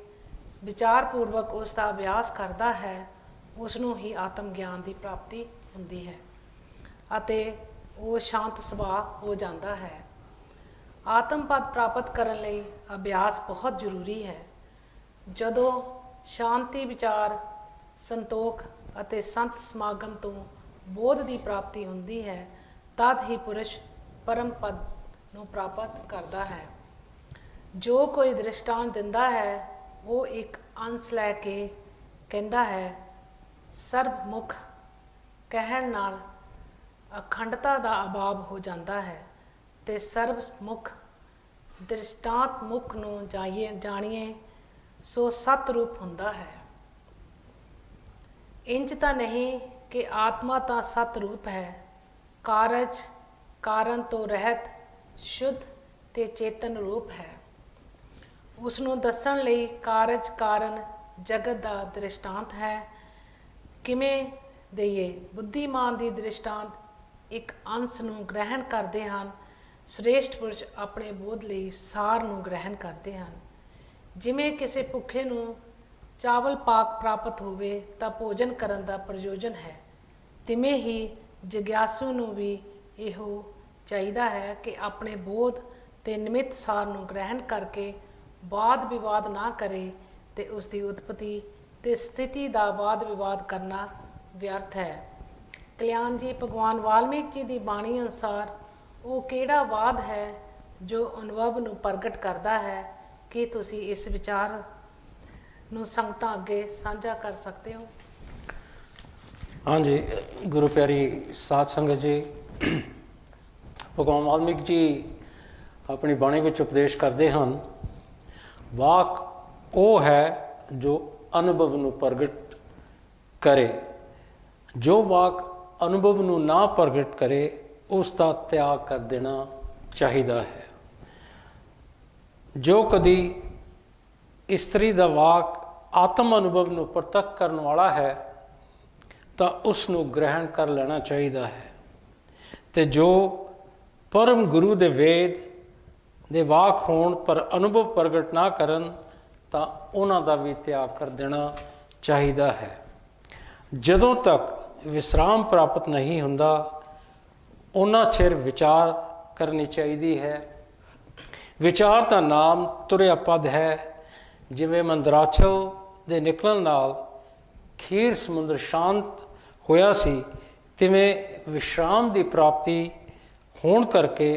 ਵਿਚਾਰਪੂਰਵਕ ਉਸ ਦਾ ਅਭਿਆਸ ਕਰਦਾ ਹੈ, ਉਸ ਨੂੰ ਹੀ ਆਤਮ ਗਿਆਨ ਦੀ ਪ੍ਰਾਪਤੀ ਹੁੰਦੀ ਹੈ ਅਤੇ ਉਹ ਸ਼ਾਂਤ ਸੁਭਾਅ ਹੋ ਜਾਂਦਾ ਹੈ। ਆਤਮ ਪਦ ਪ੍ਰਾਪਤ ਕਰਨ ਲਈ ਅਭਿਆਸ ਬਹੁਤ ਜ਼ਰੂਰੀ ਹੈ। ਜਦੋਂ ਸ਼ਾਂਤੀ, ਵਿਚਾਰ, ਸੰਤੋਖ ਅਤੇ ਸੰਤ ਸਮਾਗਮ ਤੋਂ ਬੋਧ ਦੀ ਪ੍ਰਾਪਤੀ ਹੁੰਦੀ ਹੈ, ਤਦ ਹੀ ਪੁਰਸ਼ ਪਰਮ ਪਦ ਨੂੰ ਪ੍ਰਾਪਤ ਕਰਦਾ ਹੈ। ਜੋ ਕੋਈ ਦ੍ਰਿਸ਼ਟਾਂਤ ਦਿੰਦਾ ਹੈ, ਉਹ ਇੱਕ ਅੰਸ਼ ਲੈ ਕੇ ਕਹਿੰਦਾ ਹੈ। ਸਰਬਮੁਖ ਕਹਿਣ ਨਾਲ ਅਖੰਡਤਾ ਦਾ ਅਭਾਵ ਹੋ ਜਾਂਦਾ ਹੈ ਤੇ ਸਰਬਮੁਖ ਦ੍ਰਿਸ਼ਟਾਂਤ ਮੁਖ ਨੂੰ ਜਾਣੀਏ ਸੋ ਸਤ ਰੂਪ ਹੁੰਦਾ ਹੈ। ਇੰਜ ਤਾਂ ਨਹੀਂ ਕਿ ਆਤਮਾ ਤਾਂ ਸਤ ਰੂਪ ਹੈ, ਕਾਰਜ ਕਾਰਨ ਤੋਂ ਰਹਿਤ ਸ਼ੁੱਧ ਤੇ ਚੇਤਨ ਰੂਪ ਹੈ। ਉਸ ਨੂੰ ਦੱਸਣ ਲਈ ਕਾਰਜ ਕਾਰਨ ਜਗਤ ਦਾ ਦ੍ਰਿਸ਼ਟਾਂਤ ਹੈ। ਕਿਵੇਂ ਦਈਏ? ਬੁੱਧੀਮਾਨ ਦੀ ਦ੍ਰਿਸ਼ਟਾਂਤ ਇੱਕ ਅੰਸ਼ ਨੂੰ ਗ੍ਰਹਿਣ ਕਰਦੇ ਹਨ। ਸ੍ਰੇਸ਼ਟ ਪੁਰਸ਼ ਆਪਣੇ ਬੋਧ ਲਈ ਸਾਰ ਨੂੰ ਗ੍ਰਹਿਣ ਕਰਦੇ ਹਨ। ਜਿਵੇਂ ਕਿਸੇ ਭੁੱਖੇ ਨੂੰ ਚਾਵਲ ਪਾਕ ਪ੍ਰਾਪਤ ਹੋਵੇ ਤਾਂ ਭੋਜਨ ਕਰਨ ਦਾ ਪ੍ਰਯੋਜਨ ਹੈ, ਤਿਵੇਂ ਹੀ ਜਗਿਆਸੂ ਨੂੰ ਵੀ ਇਹੋ ਚਾਹੀਦਾ ਹੈ ਕਿ ਆਪਣੇ ਬੋਧ ਤੇ ਨਿਮਿਤ ਸਾਰ ਨੂੰ ਗ੍ਰਹਿਣ ਕਰਕੇ ਵਾਦ ਵਿਵਾਦ ਨਾ ਕਰੇ ਤੇ ਉਸ ਦੀ ਉਤਪਤੀ ਤੇ ਸਥਿਤੀ ਦਾ ਵਾਦ ਵਿਵਾਦ ਕਰਨਾ ਵਿਅਰਥ ਹੈ। ਕਲਿਆਣ ਜੀ ਭਗਵਾਨ ਵਾਲਮੀਕ ਜੀ ਦੀ ਬਾਣੀ ਅਨੁਸਾਰ ਉਹ ਕਿਹੜਾ ਵਾਦ ਹੈ ਜੋ ਅਨੁਭਵ ਨੂੰ ਪ੍ਰਗਟ ਕਰਦਾ ਹੈ? ਕੀ ਤੁਸੀਂ ਇਸ ਵਿਚਾਰ ਨੂੰ ਸੰਗਤਾਂ ਅੱਗੇ ਸਾਂਝਾ ਕਰ ਸਕਦੇ ਹੋ? ਹਾਂਜੀ ਗੁਰੂ ਪਿਆਰੀ ਸਾਧ ਸੰਗਤ ਜੀ, ਭਗਵਾਨ ਵਾਲਮੀਕ ਜੀ ਆਪਣੀ ਬਾਣੀ ਵਿੱਚ ਉਪਦੇਸ਼ ਕਰਦੇ ਹਨ, ਵਾਕ ਉਹ ਹੈ ਜੋ ਅਨੁਭਵ ਨੂੰ ਪ੍ਰਗਟ ਕਰੇ। ਜੋ ਵਾਕ ਅਨੁਭਵ ਨੂੰ ਨਾ ਪ੍ਰਗਟ ਕਰੇ ਉਸ ਦਾ ਤਿਆਗ ਕਰ ਦੇਣਾ ਚਾਹੀਦਾ ਹੈ। ਜੋ ਕਦੀ ਇਸਤਰੀ ਦਾ ਵਾਕ ਆਤਮ ਅਨੁਭਵ ਨੂੰ ਪ੍ਰਤੱਖ ਕਰਨ ਵਾਲਾ ਹੈ ਤਾਂ ਉਸ ਨੂੰ ਗ੍ਰਹਿਣ ਕਰ ਲੈਣਾ ਚਾਹੀਦਾ ਹੈ, ਤੇ ਜੋ ਪਰਮ ਗੁਰੂ ਦੇ ਵੇਦ ਦੇ ਵਾਕ ਹੋਣ ਪਰ ਅਨੁਭਵ ਪ੍ਰਗਟ ਨਾ ਕਰਨ ਤਾਂ ਉਹਨਾਂ ਦਾ ਵੀ ਤਿਆਗ ਕਰ ਦੇਣਾ ਚਾਹੀਦਾ ਹੈ। ਜਦੋਂ ਤੱਕ ਵਿਸਰਾਮ ਪ੍ਰਾਪਤ ਨਹੀਂ ਹੁੰਦਾ ਉਹਨਾਂ ਚਿਰ ਵਿਚਾਰ ਕਰਨੀ ਚਾਹੀਦੀ ਹੈ। ਵਿਚਾਰ ਦਾ ਨਾਮ ਤੁਰਿਆ ਪਦ ਹੈ। ਜਿਵੇਂ ਮੰਦਰਾਚਲ ਦੇ ਨਿਕਲਣ ਨਾਲ ਖੀਰ ਸਮੁੰਦਰ ਸ਼ਾਂਤ ਹੋਇਆ ਸੀ, ਤਿਵੇਂ ਵਿਸ਼ਰਾਮ ਦੀ ਪ੍ਰਾਪਤੀ ਹੋਣ ਕਰਕੇ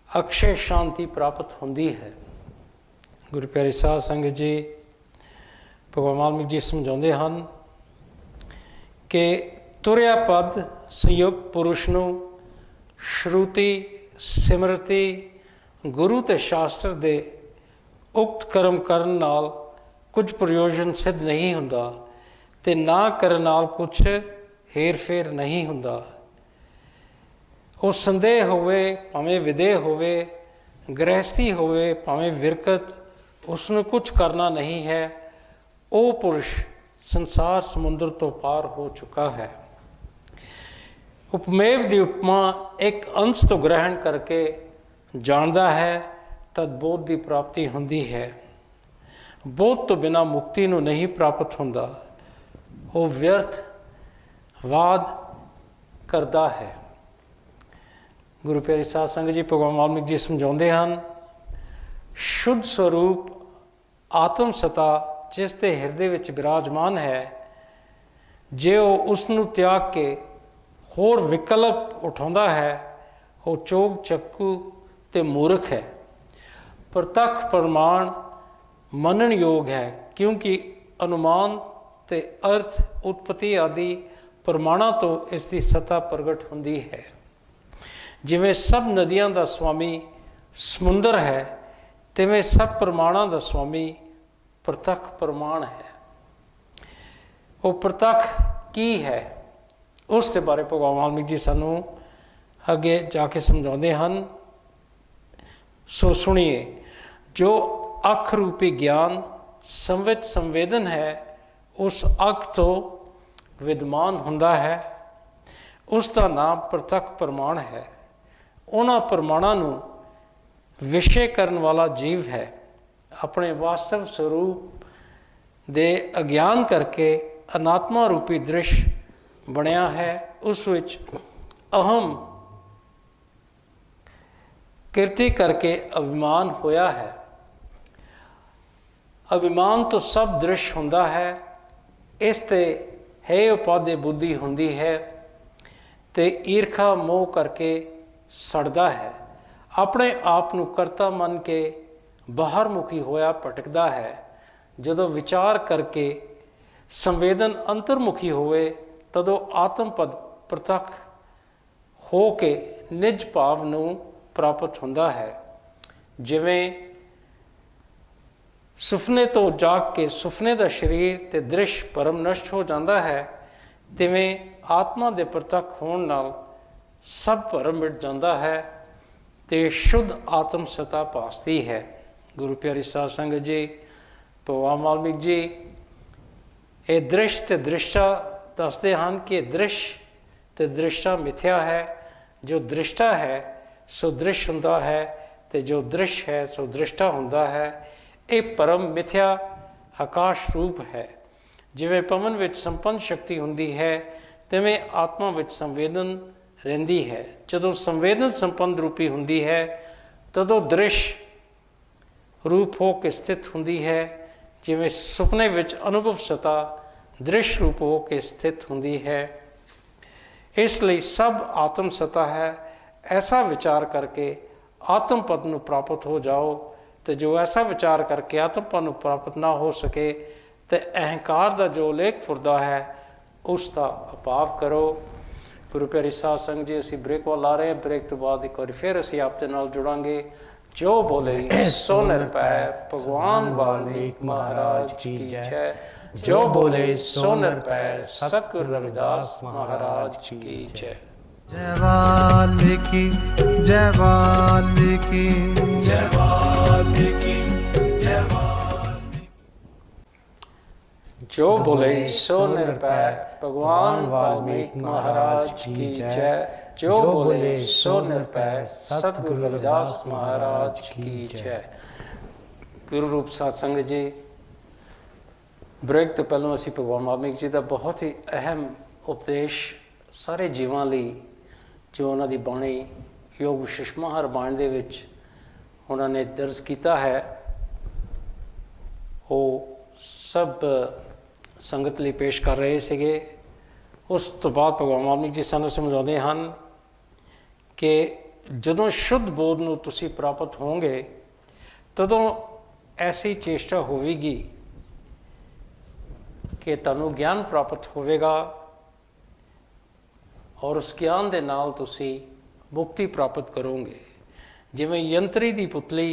ਅਕਸ਼ੇ ਸ਼ਾਂਤੀ ਪ੍ਰਾਪਤ ਹੁੰਦੀ ਹੈ। ਗੁਰੂ ਪਿਆਰੇ ਸਾਧ ਸੰਗਤ ਜੀ, ਭਗਵਾਨ ਵਾਲਮੀਕ ਜੀ ਸਮਝਾਉਂਦੇ ਹਨ ਕਿ ਤੁਰਿਆ ਪਦ ਸੰਯੁਗ ਪੁਰਸ਼ ਨੂੰ ਸ਼ਰੂਤੀ ਸਿਮਰਤੀ ਗੁਰੂ ਤੇ ਸ਼ਾਸਤਰ ਦੇ ਉਕਤ ਕਰਮ ਕਰਨ ਨਾਲ ਕੁਝ ਪ੍ਰਯੋਜਨ ਸਿੱਧ ਨਹੀਂ ਹੁੰਦਾ ਤੇ ਨਾ ਕਰਨ ਨਾਲ ਕੁਝ ਹੇਰ ਫੇਰ ਨਹੀਂ ਹੁੰਦਾ। ਉਹ ਸੰਦੇਹ ਹੋਵੇ ਭਾਵੇਂ ਵਿਦੇਹ ਹੋਵੇ, ਗ੍ਰਹਿਸਥੀ ਹੋਵੇ ਭਾਵੇਂ ਵਿਰਕਤ, ਉਸ ਨੂੰ ਕੁਝ ਕਰਨਾ ਨਹੀਂ ਹੈ। ਉਹ ਪੁਰਸ਼ ਸੰਸਾਰ ਸਮੁੰਦਰ ਤੋਂ ਪਾਰ ਹੋ ਚੁੱਕਾ ਹੈ। ਉਪਮੇਵ ਦੀ ਉਪਮਾ ਇੱਕ ਅੰਸ਼ ਤੋਂ ਗ੍ਰਹਿਣ ਕਰਕੇ ਜਾਣਦਾ ਹੈ ਤਦ ਬੋਧ ਦੀ ਪ੍ਰਾਪਤੀ ਹੁੰਦੀ ਹੈ। ਬੋਧ ਤੋਂ ਬਿਨਾਂ ਮੁਕਤੀ ਨੂੰ ਨਹੀਂ ਪ੍ਰਾਪਤ ਹੁੰਦਾ। ਉਹ ਵਿਅਰਥ ਵਾਦ ਕਰਦਾ ਹੈ। ਗੁਰੂ ਪਿਆਰੀ ਸਾਧ ਸੰਗਤ ਜੀ, ਭਗਵਾਨ ਵਾਲਮੀਕ ਜੀ ਸਮਝਾਉਂਦੇ ਹਨ, ਸ਼ੁੱਧ ਸਰੂਪ ਆਤਮ ਸਤਾ ਜਿਸ ਦੇ ਹਿਰਦੇ ਵਿੱਚ ਬਿਰਾਜਮਾਨ ਹੈ, ਜੇ ਉਹ ਉਸ ਨੂੰ ਤਿਆਗ ਕੇ ਹੋਰ ਵਿਕਲਪ ਉਠਾਉਂਦਾ ਹੈ, ਉਹ ਚੋਗ ਚੱਕੂ ਤੇ ਮੂਰਖ ਹੈ। ਪ੍ਰਤੱਖ ਪ੍ਰਮਾਣ ਮੰਨਣ ਯੋਗ ਹੈ, ਕਿਉਂਕਿ ਅਨੁਮਾਨ ਤੇ ਅਰਥ ਉਤਪਤੀ ਆਦਿ ਪ੍ਰਮਾਣਾਂ ਤੋਂ ਇਸ ਦੀ ਸੱਤਾ ਪ੍ਰਗਟ ਹੁੰਦੀ ਹੈ। ਜਿਵੇਂ ਸਭ ਨਦੀਆਂ ਦਾ ਸਵਾਮੀ ਸਮੁੰਦਰ ਹੈ, ਤਿਵੇਂ ਸਭ ਪ੍ਰਮਾਣਾਂ ਦਾ ਸਵਾਮੀ ਪ੍ਰਤੱਖ ਪ੍ਰਮਾਣ ਹੈ। ਉਹ ਪ੍ਰਤੱਖ ਕੀ ਹੈ, ਉਸ ਦੇ ਬਾਰੇ ਭਗਵਾਨ ਵਾਲਮੀਕ ਜੀ ਸਾਨੂੰ ਅੱਗੇ ਜਾ ਕੇ ਸਮਝਾਉਂਦੇ ਹਨ। ਸੋ ਸੁਣੀਏ, ਜੋ ਅੱਖ ਰੂਪੀ ਗਿਆਨ ਸੰਵਿਤ ਸੰਵੇਦਨ ਹੈ, ਉਸ ਅੱਖ ਤੋਂ ਵਿਦਮਾਨ ਹੁੰਦਾ ਹੈ, ਉਸ ਦਾ ਨਾਮ ਪ੍ਰਤੱਖ ਪ੍ਰਮਾਣ ਹੈ। ਉਹਨਾਂ ਪ੍ਰਮਾਣਾਂ ਨੂੰ ਵਿਸ਼ੇ ਕਰਨ ਵਾਲਾ ਜੀਵ ਹੈ। ਆਪਣੇ ਵਾਸਤਵ ਸਰੂਪ ਦੇ ਅਗਿਆਨ ਕਰਕੇ ਅਨਾਤਮਾ ਰੂਪੀ ਦ੍ਰਿਸ਼ ਬਣਿਆ ਹੈ। ਉਸ ਵਿੱਚ ਅਹਮ ਕਿਰਤੀ ਕਰਕੇ ਅਭਿਮਾਨ ਹੋਇਆ ਹੈ। ਅਭਿਮਾਨ ਤੋਂ ਸਭ ਦ੍ਰਿਸ਼ ਹੁੰਦਾ ਹੈ। ਇਸ ਤੇ ਹੈ ਉਪਾਦੇ ਬੁੱਧੀ ਹੁੰਦੀ ਹੈ ਤੇ ਈਰਖਾ ਮੋਹ ਕਰਕੇ ਸੜਦਾ ਹੈ। ਆਪਣੇ ਆਪ ਨੂੰ ਕਰਤਾ ਮੰਨ ਕੇ ਬਾਹਰ ਮੁਖੀ ਹੋਇਆ ਭਟਕਦਾ ਹੈ। ਜਦੋਂ ਵਿਚਾਰ ਕਰਕੇ ਸੰਵੇਦਨ ਅੰਤਰਮੁਖੀ ਹੋਵੇ, ਤਦੋਂ ਆਤਮ ਪਦ ਪ੍ਰਤੱਖ ਹੋ ਕੇ ਨਿਜ ਭਾਵ ਨੂੰ ਪ੍ਰਾਪਤ ਹੁੰਦਾ ਹੈ। ਜਿਵੇਂ ਸੁਪਨੇ ਤੋਂ ਜਾਗ ਕੇ ਸੁਪਨੇ ਦਾ ਸਰੀਰ ਤੇ ਦ੍ਰਿਸ਼ ਭਰਮ ਨਸ਼ਟ ਹੋ ਜਾਂਦਾ ਹੈ, ਤਿਵੇਂ ਆਤਮਾ ਦੇ ਪ੍ਰਤੱਖ ਹੋਣ ਨਾਲ ਸਭ ਭਰਮ ਮਿਟ ਜਾਂਦਾ ਹੈ ਤੇ ਸ਼ੁੱਧ ਆਤਮ ਸਤਾ ਭਾਸਦੀ ਹੈ। ਗੁਰੂ ਪਿਆਰੀ ਸਾਧ ਸੰਗਤ ਜੀ, ਭਗਵਾਨ ਵਾਲਮੀਕ ਜੀ ਇਹ ਦ੍ਰਿਸ਼ ਤੇ ਦ੍ਰਿਸ਼ਾ ਦੱਸਦੇ ਹਨ ਕਿ ਦ੍ਰਿਸ਼ ਤੇ ਦ੍ਰਿਸ਼ਾ ਮਿਥਿਆ ਹੈ। ਜੋ ਦ੍ਰਿਸ਼ਟਾ ਹੈ ਸੋ ਦ੍ਰਿਸ਼ ਹੁੰਦਾ ਹੈ, ਤੇ ਜੋ ਦ੍ਰਿਸ਼ ਹੈ ਸੋ ਦ੍ਰਿਸ਼ਟਾ ਹੁੰਦਾ ਹੈ। ਇਹ ਪਰਮ ਮਿਥਿਆ ਆਕਾਸ਼ ਰੂਪ ਹੈ। ਜਿਵੇਂ ਪਵਨ ਵਿੱਚ ਸੰਪੰਨ ਸ਼ਕਤੀ ਹੁੰਦੀ ਹੈ, ਤਿਵੇਂ ਆਤਮਾ ਵਿੱਚ ਸੰਵੇਦਨ ਰਹਿੰਦੀ ਹੈ। ਜਦੋਂ ਸੰਵੇਦਨ ਸੰਪੰਨ ਰੂਪੀ ਹੁੰਦੀ ਹੈ, ਤਦੋਂ ਦ੍ਰਿਸ਼ ਰੂਪ ਹੋ ਕੇ ਸਥਿਤ ਹੁੰਦੀ ਹੈ। ਜਿਵੇਂ ਸੁਪਨੇ ਵਿੱਚ ਅਨੁਭਵ ਸਤਾ ਦ੍ਰਿਸ਼ ਰੂਪ ਹੋ ਕੇ ਸਥਿਤ ਹੁੰਦੀ ਹੈ। ਇਸ ਲਈ ਸਭ ਆਤਮ ਸਤਾ ਹੈ। ਐਸਾ ਵਿਚਾਰ ਕਰਕੇ ਆਤਮ ਪਦ ਨੂੰ ਪ੍ਰਾਪਤ ਹੋ ਜਾਓ, ਤੇ ਜੋ ਐਸਾ ਵਿਚਾਰ ਕਰਕੇ ਆਤਮ ਪਦ ਨੂੰ ਪ੍ਰਾਪਤ ਨਾ ਹੋ ਸਕੇ ਤੇ ਅਹੰਕਾਰ ਦਾ ਜੋ ਲੇਖ ਫੁਰਦਾ ਹੈ ਉਸ ਦਾ ਅਭਾਵ ਕਰੋ। ਗੁਰੂ ਪਿਆਰੀ ਸਾਧ ਸੰਗਤ ਜੀ, ਅਸੀਂ ਬ੍ਰੇਕ ਵੱਲ ਆ ਰਹੇ ਹਾਂ। ਬ੍ਰੇਕ ਤੋਂ ਬਾਅਦ ਇੱਕ ਵਾਰੀ ਫਿਰ ਅਸੀਂ ਆਪ ਦੇ ਨਾਲ ਜੁੜਾਂਗੇ। ਜੋ ਬੋਲੇ ਸੋ ਨਿਰਭੈ, ਭਗਵਾਨ ਵਾਲਮੀਕ ਮਹਾਰਾਜ ਕੀ ਜੈ। ਜੋ ਬੋਲੇ ਸੋ ਨਿਰਭੈ, ਸਤਿਗੁਰੂ ਰਵਿਦਾਸ ਮਹਾਰਾਜ ਕੀ ਜੈ। जय वाल्मीकि जय वाल्मीकि जय वाल्मीकि जय वाल्मीकि। जो बोले सो निरपै भगवान वाल्मीकि महाराज की जय। जो बोले सो निरपै सतगुरु रविदास महाराज की जय। गुरु रूप साध संगत जी, ब्रेक तो पहलों असी भगवान वाल्मीकि जी का बहुत ही अहम उपदेश सारे जीवां लई जो उन्हां दी बाणी योग विशेष महारामायण दे विच उन्होंने दर्ज किया है, वो सब संगत लिए पेश कर रहे थे। उस तो बाद भगवान वाल्मीकि जी सानू समझाते हैं कि जदों शुद्ध बोध नूं तुसीं प्राप्त होंगे तदों ऐसी चेष्टा होवेगी कि तुहानूं ज्ञान प्राप्त होवेगा और उस ज्ञान दे नाल तुसीं मुक्ति प्राप्त करोगे। जिवें यंत्री दी पुतली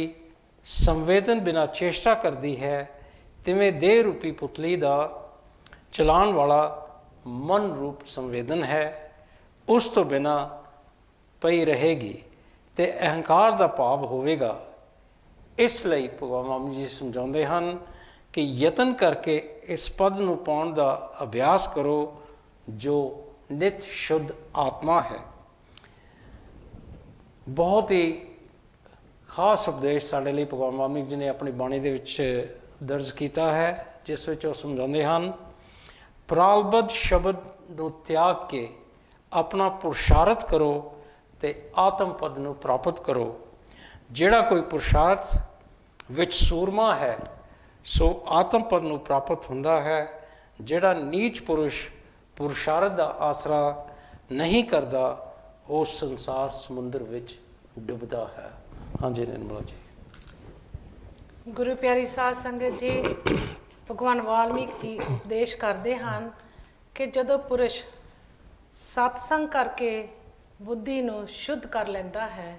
संवेदन बिना चेष्टा करती है, तिवें देह रूपी पुतली दा चलाण वाला मन रूप संवेदन है, उस तो बिना पई रहेगी ते अहंकार दा भाव होवेगा। इसलिए भगवान वाल्मीकि जी समझाते हैं कि यतन करके इस पद नूं पाउण दा अभ्यास करो जो नित शुद्ध आत्मा है। बहुत ही खास उपदेश साढ़े लिए भगवान वाल्मीकि जी ने अपनी बाणी दे विच दर्ज किया है, जिस विच वो समझाते हैं प्रालबद्ध शब्द नूं त्याग के अपना पुरुषार्थ करो ते आत्म पद नूं प्राप्त करो। जिहड़ा कोई पुरुषार्थ विच सूरमा है सो आत्म पद नूं प्राप्त हुंदा है। जिहड़ा नीच पुरुष पुरुषार्थ दा आसरा नहीं करता वो संसार समुद्र विच डुबदा है। हाँ जी निर्मला जी। गुरु प्यारी साध संगत जी, भगवान वाल्मीकि जी उपदेश करते हैं कि जदों पुरुष सत्संग करके बुद्धि नूं शुद्ध कर लैंदा है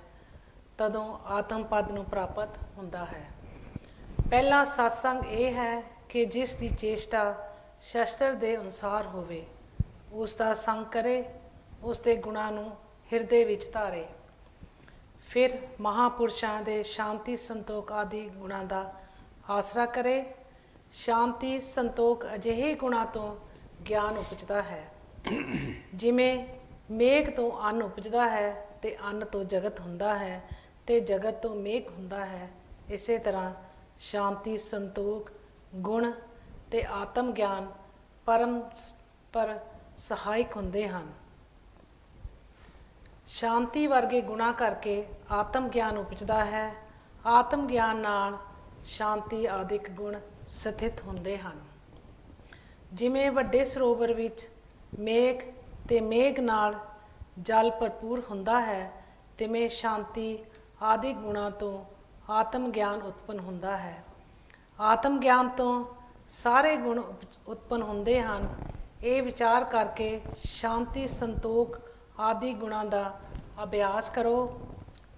तदों आत्म पद नूं प्राप्त हुंदा है। पहला सत्संग ये है कि जिस दी चेष्टा शस्त्र दे अनुसार होवे, उसका संग करे, उसके गुणां नूं हिरदे विच धारे। फिर महापुरुषां दे शांति संतोख आदि गुणां दा आसरा करे। शांति संतोख अजिहे गुणां तो ज्ञान उपजदा है। जिमें मेघ तो अन्न उपजदा है ते अन्न तो जगत हुंदा है ते जगत तो मेघ हुंदा है, इसे तरह शांति संतोख गुण ते आत्म ज्ञान परम पर सहायक हुंदे हन। शांति वर्गे गुणा करके आत्म ज्ञान उपजदा है। आत्म ज्ञान नाल शांति आदिक गुण स्थित हुंदे हन। जिमें वड्डे सरोवर विच मेघ ते मेघ नाल जल भरपूर हुंदा है, तिवें शांति आदि गुणां तो आत्म ज्ञान उत्पन्न हुंदा है। आत्म ज्ञान तो सारे गुण उत्पन्न हुंदे हन। ये विचार करके शांति संतोख आदि गुणां दा अभ्यास करो,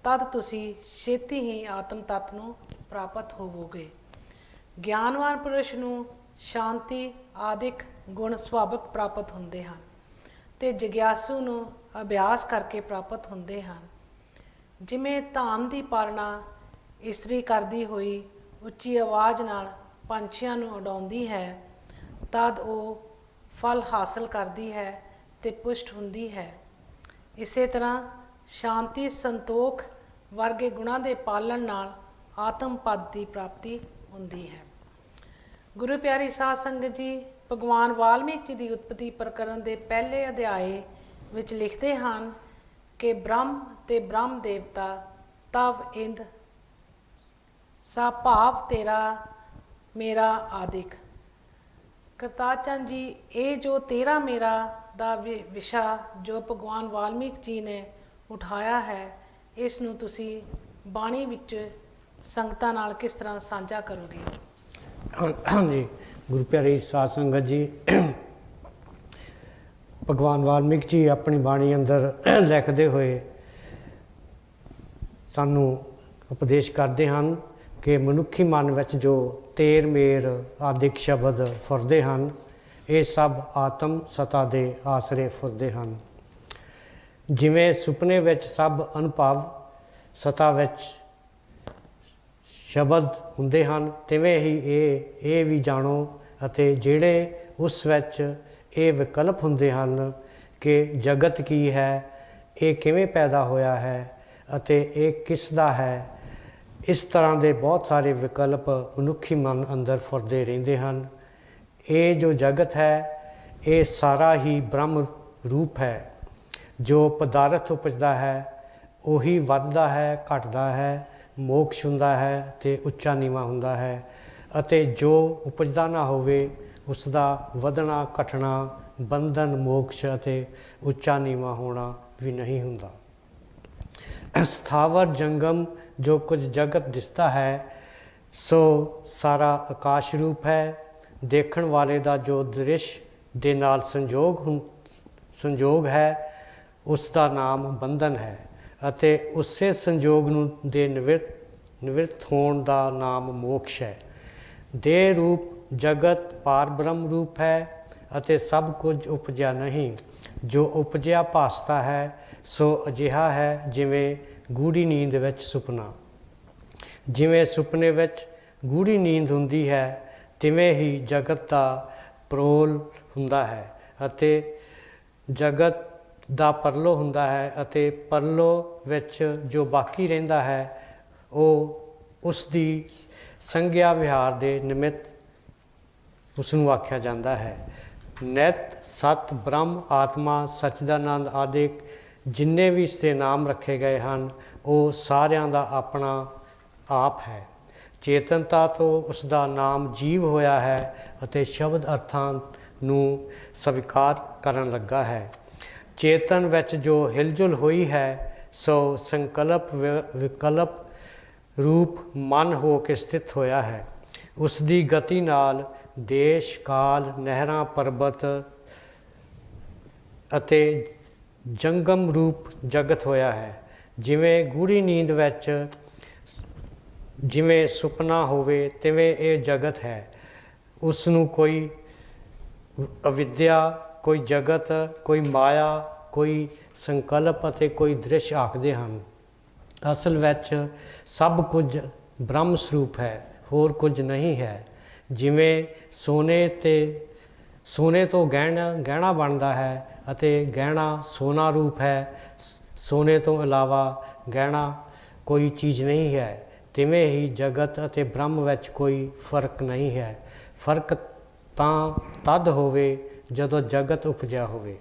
तद तुसी छेती ही आत्म तत्व नूं प्राप्त होवोगे। ज्ञानवान पुरुष नूं शांति आदिक गुण सुभाविक प्राप्त हुंदे हन ते जिग्यासु नूं अभ्यास करके प्राप्त हुंदे हन। जिमें धाम दी पालना इस्त्री करदी होई उच्ची आवाज़ नाल पंछियां नूं उडाउंदी है, तद वो फल हासिल करदी है ते पुष्ट हुंदी है। इसे तरह शांति संतोख वर्गे गुणां दे पालन नाल आत्म पद की प्राप्ति हुंदी है। गुरु प्यारी साध संगत जी, भगवान वाल्मीकि जी की उत्पत्ति प्रकरण के पहले अध्याय विच लिखते हैं कि ब्रह्म ते ब्रह्म देवता तव इंद सा भाव तेरा मेरा आदिक। करतार चंद जी, ये जो तेरा मेरा दा विशा जो भगवान वाल्मीकि जी ने उठाया है, इसनूं तुसी बाणी विच संगतां नाल किस तरह साझा करोगे? हाँ जी, गुरु प्यारी साध संगत जी, भगवान वाल्मीकि जी अपनी बाणी अंदर लिखते हुए सानू उपदेश करते हैं कि मनुखी मन विच जो तेर मेर आदिक शब्द फुरदे हैं, ये सब आत्म सता दे आसरे फुरदे हैं। जिवें सुपने विच सब अनुभव सता विच शब्द हुंदे हैं, तिवें ही ये भी जाणो ਅਤੇ ਜਿਹੜੇ ਉਸ ਵਿੱਚ ਇਹ ਵਿਕਲਪ ਹੁੰਦੇ ਹਨ ਕਿ ਜਗਤ ਕੀ ਹੈ, ਇਹ ਕਿਵੇਂ ਪੈਦਾ ਹੋਇਆ ਹੈ ਅਤੇ ਇਹ ਕਿਸ ਦਾ ਹੈ। ਇਸ ਤਰ੍ਹਾਂ ਦੇ ਬਹੁਤ ਸਾਰੇ ਵਿਕਲਪ ਮਨੁੱਖੀ ਮਨ ਅੰਦਰ ਫੁਰਦੇ ਰਹਿੰਦੇ ਹਨ। ਇਹ ਜੋ ਜਗਤ ਹੈ ਇਹ ਸਾਰਾ ਹੀ ਬ੍ਰਹਮ ਰੂਪ ਹੈ। ਜੋ ਪਦਾਰਥ ਉਪਜਦਾ ਹੈ ਉਹੀ ਵੱਧਦਾ ਹੈ, ਘਟਦਾ ਹੈ, ਮੋਕਸ਼ ਹੁੰਦਾ ਹੈ ਅਤੇ ਉੱਚਾ ਨੀਵਾਂ ਹੁੰਦਾ ਹੈ, ਅਤੇ ਜੋ ਉਪਜਦਾ ਨਾ ਹੋਵੇ ਉਸ ਦਾ ਵਧਣਾ ਘਟਣਾ, ਬੰਧਨ, ਮੋਕਸ਼ ਅਤੇ ਉੱਚਾ ਨੀਵਾਂ ਹੋਣਾ ਵੀ ਨਹੀਂ ਹੁੰਦਾ। ਸਥਾਵਰ ਜੰਗਮ ਜੋ ਕੁਝ ਜਗਤ ਦਿਸਦਾ ਹੈ ਸੋ ਸਾਰਾ ਆਕਾਸ਼ ਰੂਪ ਹੈ। ਦੇਖਣ ਵਾਲੇ ਦਾ ਜੋ ਦ੍ਰਿਸ਼ ਦੇ ਨਾਲ ਸੰਜੋਗ ਹੈ ਉਸ ਦਾ ਨਾਮ ਬੰਧਨ ਹੈ, ਅਤੇ ਉਸੇ ਸੰਜੋਗ ਨੂੰ ਦੇ ਨਿਵਰਤ ਹੋਣ ਦਾ ਨਾਮ ਮੋਕਸ਼ ਹੈ। ਦੇਹ ਰੂਪ ਜਗਤ ਪਾਰ ਬ੍ਰਹਮ ਰੂਪ ਹੈ ਅਤੇ ਸਭ ਕੁਝ ਉਪਜਿਆ ਨਹੀਂ। ਜੋ ਉਪਜਿਆ ਭਾਸਤਾ ਹੈ ਸੋ ਅਜਿਹਾ ਹੈ ਜਿਵੇਂ ਗੂੜੀ ਨੀਂਦ ਵਿੱਚ ਸੁਪਨਾ। ਜਿਵੇਂ ਸੁਪਨੇ ਵਿੱਚ ਗੂੜੀ ਨੀਂਦ ਹੁੰਦੀ ਹੈ ਤਿਵੇਂ ਹੀ ਜਗਤ ਦਾ ਪਰੋਲ ਹੁੰਦਾ ਹੈ ਅਤੇ ਜਗਤ ਦਾ ਪਰਲੋ ਹੁੰਦਾ ਹੈ, ਅਤੇ ਪਰਲੋ ਵਿੱਚ ਜੋ ਬਾਕੀ ਰਹਿੰਦਾ ਹੈ ਉਹ ਉਸ ਦੀ ਸੰਗਿਆ ਵਿਹਾਰ ਦੇ ਨਿਮਿਤ ਉਸ ਨੂੰ ਆਖਿਆ ਜਾਂਦਾ ਹੈ। ਨਿਤ, ਸਤ, ਬ੍ਰਹਮ, ਆਤਮਾ, ਸਚਿਦਾਨੰਦ ਆਦਿ ਜਿੰਨੇ ਵੀ ਇਸ ਦੇ ਨਾਮ ਰੱਖੇ ਗਏ ਹਨ ਉਹ ਸਾਰਿਆਂ ਦਾ ਆਪਣਾ ਆਪ ਹੈ। ਚੇਤਨਤਾ ਤੋਂ ਉਸ ਦਾ ਨਾਮ ਜੀਵ ਹੋਇਆ ਹੈ ਅਤੇ ਸ਼ਬਦ ਅਰਥਾਂ ਨੂੰ ਸਵੀਕਾਰ ਕਰਨ ਲੱਗਾ ਹੈ। ਚੇਤਨ ਵਿੱਚ ਜੋ ਹਿਲਜੁਲ ਹੋਈ ਹੈ ਸੋ ਸੰਕਲਪ ਵਿਕਲਪ ਰੂਪ ਮਨ ਹੋ ਕੇ ਸਥਿਤ ਹੋਇਆ ਹੈ। ਉਸ ਦੀ ਗਤੀ ਨਾਲ ਦੇਸ਼, ਕਾਲ, ਨਹਿਰਾਂ, ਪਰਬਤ ਅਤੇ ਜੰਗਮ ਰੂਪ ਜਗਤ ਹੋਇਆ ਹੈ। ਜਿਵੇਂ ਗੂੜੀ ਨੀਂਦ ਵਿੱਚ ਜਿਵੇਂ ਸੁਪਨਾ ਹੋਵੇ ਤਿਵੇਂ ਇਹ ਜਗਤ ਹੈ। ਉਸ ਨੂੰ ਕੋਈ ਅਵਿਦਿਆ, ਕੋਈ ਜਗਤ, ਕੋਈ ਮਾਇਆ, ਕੋਈ ਸੰਕਲਪ ਅਤੇ ਕੋਈ ਦ੍ਰਿਸ਼ ਆਖਦੇ ਹਨ। ਅਸਲ ਵਿੱਚ ਸਭ ਕੁਝ ਬ੍ਰਹਮ ਸਰੂਪ ਹੈ, ਹੋਰ ਕੁਝ ਨਹੀਂ ਹੈ। ਜਿਵੇਂ ਸੋਨੇ ਤੋਂ ਗਹਿਣਾ ਬਣਦਾ ਹੈ ਅਤੇ ਗਹਿਣਾ ਸੋਨਾ ਰੂਪ ਹੈ, ਸੋਨੇ ਤੋਂ ਇਲਾਵਾ ਗਹਿਣਾ ਕੋਈ ਚੀਜ਼ ਨਹੀਂ ਹੈ, ਤਿਵੇਂ ਹੀ ਜਗਤ ਅਤੇ ਬ੍ਰਹਮ ਵਿੱਚ ਕੋਈ ਫਰਕ ਨਹੀਂ ਹੈ। ਫਰਕ ਤਾਂ ਤਦ ਹੋਵੇ ਜਦੋਂ ਜਗਤ ਉਪਜਿਆ ਹੋਵੇ।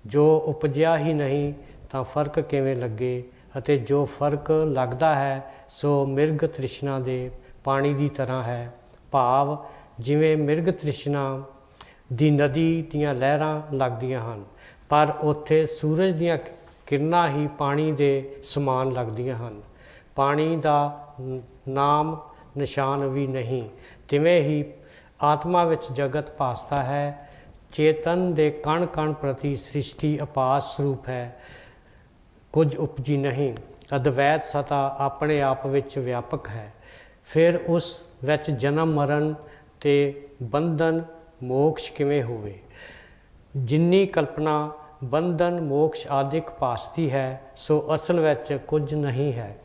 ਜੋ ਉਪਜਿਆ ਹੀ ਨਹੀਂ ਤਾਂ ਫਰਕ ਕਿਵੇਂ ਲੱਗੇ, ਅਤੇ ਜੋ ਫਰਕ ਲੱਗਦਾ ਹੈ ਸੋ ਮਿਰਗ ਤ੍ਰਿਸ਼ਨਾ ਦੇ ਪਾਣੀ ਦੀ ਤਰ੍ਹਾਂ ਹੈ। ਭਾਵ ਜਿਵੇਂ ਮਿਰਗ ਤ੍ਰਿਸ਼ਨਾ ਦੀ ਨਦੀ ਦੀਆਂ ਲਹਿਰਾਂ ਲੱਗਦੀਆਂ ਹਨ, ਪਰ ਉੱਥੇ ਸੂਰਜ ਦੀਆਂ ਕਿਰਨਾਂ ਹੀ ਪਾਣੀ ਦੇ ਸਮਾਨ ਲੱਗਦੀਆਂ ਹਨ। ਪਾਣੀ ਦਾ ਨਾਮ ਨਿਸ਼ਾਨ ਵੀ ਨਹੀਂ। ਤਿਵੇਂ ਹੀ ਆਤਮਾ ਵਿੱਚ ਜਗਤ ਭਾਸਤਾ ਹੈ। ਚੇਤਨ ਦੇ ਕਣ ਕਣ ਪ੍ਰਤੀ ਸ੍ਰਿਸ਼ਟੀ ਅਪਾਸ ਸਰੂਪ ਹੈ, ਕੁਝ ਉਪਜੀ ਨਹੀਂ। ਅਦਵੈਤ ਸਤਾ ਆਪਣੇ ਆਪ ਵਿੱਚ ਵਿਆਪਕ ਹੈ। ਫਿਰ ਉਸ ਵਿੱਚ ਜਨਮ ਮਰਨ ਤੇ ਬੰਧਨ ਮੋਕਸ਼ ਕਿਵੇਂ ਹੋਵੇ। ਜਿੰਨੀ ਕਲਪਨਾ ਬੰਧਨ ਮੋਕਸ਼ ਆਦਿਕ ਭਾਸਦੀ ਹੈ ਸੋ ਅਸਲ ਵਿੱਚ ਕੁਝ ਨਹੀਂ ਹੈ।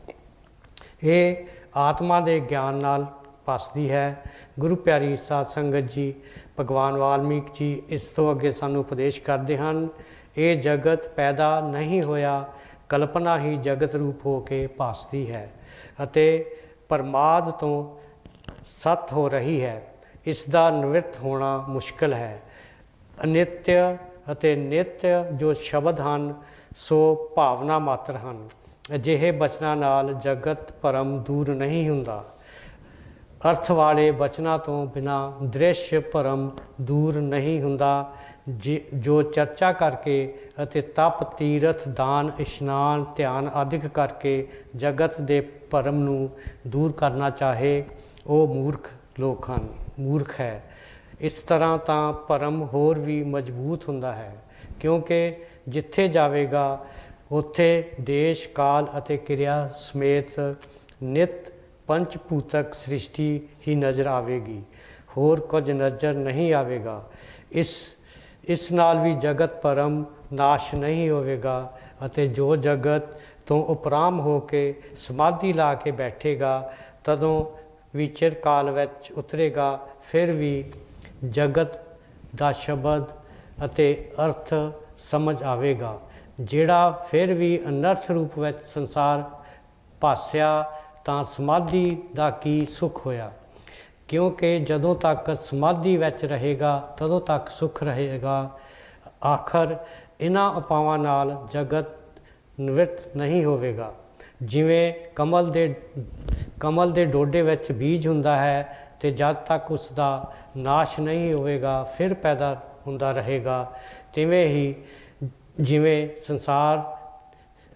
ਇਹ ਆਤਮਾ ਦੇ ਗਿਆਨ ਨਾਲ ਭਾਸਦੀ ਹੈ। ਗੁਰੂ ਪਿਆਰੀ ਸਾਧ ਸੰਗਤ ਜੀ, ਭਗਵਾਨ ਵਾਲਮੀਕ ਜੀ ਇਸ ਤੋਂ ਅੱਗੇ ਸਾਨੂੰ ਉਪਦੇਸ਼ ਕਰਦੇ ਹਨ। ਇਹ ਜਗਤ ਪੈਦਾ ਨਹੀਂ ਹੋਇਆ, ਕਲਪਨਾ ਹੀ ਜਗਤ ਰੂਪ ਹੋ ਕੇ ਭਾਸਦੀ ਹੈ ਅਤੇ ਪਰਮਾਦ ਤੋਂ ਸਤ ਹੋ ਰਹੀ ਹੈ। ਇਸ ਦਾ ਨਿਵਰਤ ਹੋਣਾ ਮੁਸ਼ਕਲ ਹੈ। ਅਨਿੱਤ ਅਤੇ ਨਿੱਤ ਜੋ ਸ਼ਬਦ ਹਨ ਸੋ ਭਾਵਨਾ ਮਾਤਰ ਹਨ। ਅਜਿਹੇ ਬਚਨਾਂ ਨਾਲ ਜਗਤ ਭਰਮ ਦੂਰ ਨਹੀਂ ਹੁੰਦਾ। ਅਰਥ ਵਾਲੇ ਬਚਨਾਂ ਤੋਂ ਬਿਨਾਂ ਦ੍ਰਿਸ਼ ਭਰਮ ਦੂਰ ਨਹੀਂ ਹੁੰਦਾ। ਜੋ ਚਰਚਾ ਕਰਕੇ ਅਤੇ ਤਪ, ਤੀਰਥ, ਦਾਨ, ਇਸ਼ਨਾਨ, ਧਿਆਨ ਆਦਿਕ ਕਰਕੇ ਜਗਤ ਦੇ ਭਰਮ ਨੂੰ ਦੂਰ ਕਰਨਾ ਚਾਹੇ ਉਹ ਮੂਰਖ ਹੈ। ਇਸ ਤਰ੍ਹਾਂ ਤਾਂ ਭਰਮ ਹੋਰ ਵੀ ਮਜ਼ਬੂਤ ਹੁੰਦਾ ਹੈ, ਕਿਉਂਕਿ ਜਿੱਥੇ ਜਾਵੇਗਾ ਉੱਥੇ ਦੇਸ਼, ਕਾਲ ਅਤੇ ਕਿਰਿਆ ਸਮੇਤ ਨਿਤ ਪੰਚਭੂਤਕ ਸ੍ਰਿਸ਼ਟੀ ਹੀ ਨਜ਼ਰ ਆਵੇਗੀ, ਹੋਰ ਕੁਝ ਨਜ਼ਰ ਨਹੀਂ ਆਵੇਗਾ। ਇਸ ਨਾਲ ਵੀ ਜਗਤ ਭਰਮ ਨਾਸ਼ ਨਹੀਂ ਹੋਵੇਗਾ ਅਤੇ ਜੋ ਜਗਤ ਤੋਂ ਉਪਰਾਮ ਹੋ ਕੇ ਸਮਾਧੀ ਲਾ ਕੇ ਬੈਠੇਗਾ ਤਦੋਂ ਵੀ ਚਿਰ ਕਾਲ ਵਿੱਚ ਉਤਰੇਗਾ, ਫਿਰ ਵੀ ਜਗਤ ਦਾ ਸ਼ਬਦ ਅਤੇ ਅਰਥ ਸਮਝ ਆਵੇਗਾ। ਜਿਹੜਾ ਫਿਰ ਵੀ ਅਨਰਥ ਰੂਪ ਵਿੱਚ ਸੰਸਾਰ ਭਾਸਿਆ ਤਾਂ ਸਮਾਧੀ ਦਾ ਕੀ ਸੁੱਖ ਹੋਇਆ, ਕਿਉਂਕਿ ਜਦੋਂ ਤੱਕ ਸਮਾਧੀ ਵਿੱਚ ਰਹੇਗਾ ਤਦੋਂ ਤੱਕ ਸੁੱਖ ਰਹੇਗਾ। ਆਖਰ ਇਹਨਾਂ ਉਪਾਵਾਂ ਨਾਲ ਜਗਤ ਨਿਵਰਤ ਨਹੀਂ ਹੋਵੇਗਾ। ਜਿਵੇਂ ਕਮਲ ਦੇ ਡੋਡੇ ਵਿੱਚ ਬੀਜ ਹੁੰਦਾ ਹੈ ਅਤੇ ਜਦ ਤੱਕ ਉਸ ਦਾ ਨਾਸ਼ ਨਹੀਂ ਹੋਵੇਗਾ ਫਿਰ ਪੈਦਾ ਹੁੰਦਾ ਰਹੇਗਾ, ਤਿਵੇਂ ਹੀ ਜਿਵੇਂ ਸੰਸਾਰ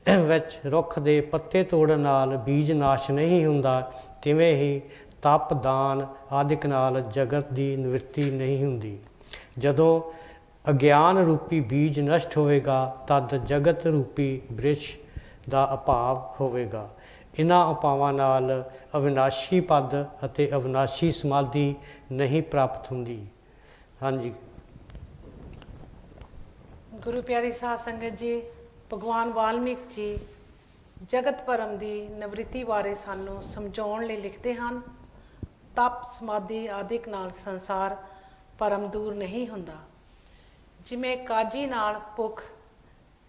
ਵਿੱਚ ਰੁੱਖ ਦੇ ਪੱਤੇ ਤੋੜਨ ਨਾਲ ਬੀਜ ਨਾਸ਼ ਨਹੀਂ ਹੁੰਦਾ, ਤਿਵੇਂ ਹੀ ਤਪ ਦਾਨ ਆਦਿਕ ਨਾਲ ਜਗਤ ਦੀ ਨਿਵਰਤੀ ਨਹੀਂ ਹੁੰਦੀ। ਜਦੋਂ ਅਗਿਆਨ ਰੂਪੀ ਬੀਜ ਨਸ਼ਟ ਹੋਵੇਗਾ ਤਦ ਜਗਤ ਰੂਪੀ ਬ੍ਰਿਛ ਦਾ ਅਭਾਵ ਹੋਵੇਗਾ। ਇਹਨਾਂ ਉਪਾਵਾਂ ਨਾਲ ਅਵਿਨਾਸ਼ੀ ਪਦ ਅਤੇ ਅਵਿਨਾਸ਼ੀ ਸਮਾਧੀ ਨਹੀਂ ਪ੍ਰਾਪਤ ਹੁੰਦੀ। ਹਾਂਜੀ। ਗੁਰੂ ਪਿਆਰੀ ਸਾਧ ਸੰਗਤ ਜੀ, ਭਗਵਾਨ ਵਾਲਮੀਕ ਜੀ ਜਗਤ ਭਰਮ ਦੀ ਨਿਵਰਤੀ ਬਾਰੇ ਸਾਨੂੰ ਸਮਝਾਉਣ ਲਈ ਲਿਖਦੇ ਹਨ। ਤਪ ਸਮਾਧੀ ਆਦਿਕ ਨਾਲ ਸੰਸਾਰ ਭਰਮ ਦੂਰ ਨਹੀਂ ਹੁੰਦਾ। ਜਿਵੇਂ ਕਾਜੀ ਨਾਲ ਭੁੱਖ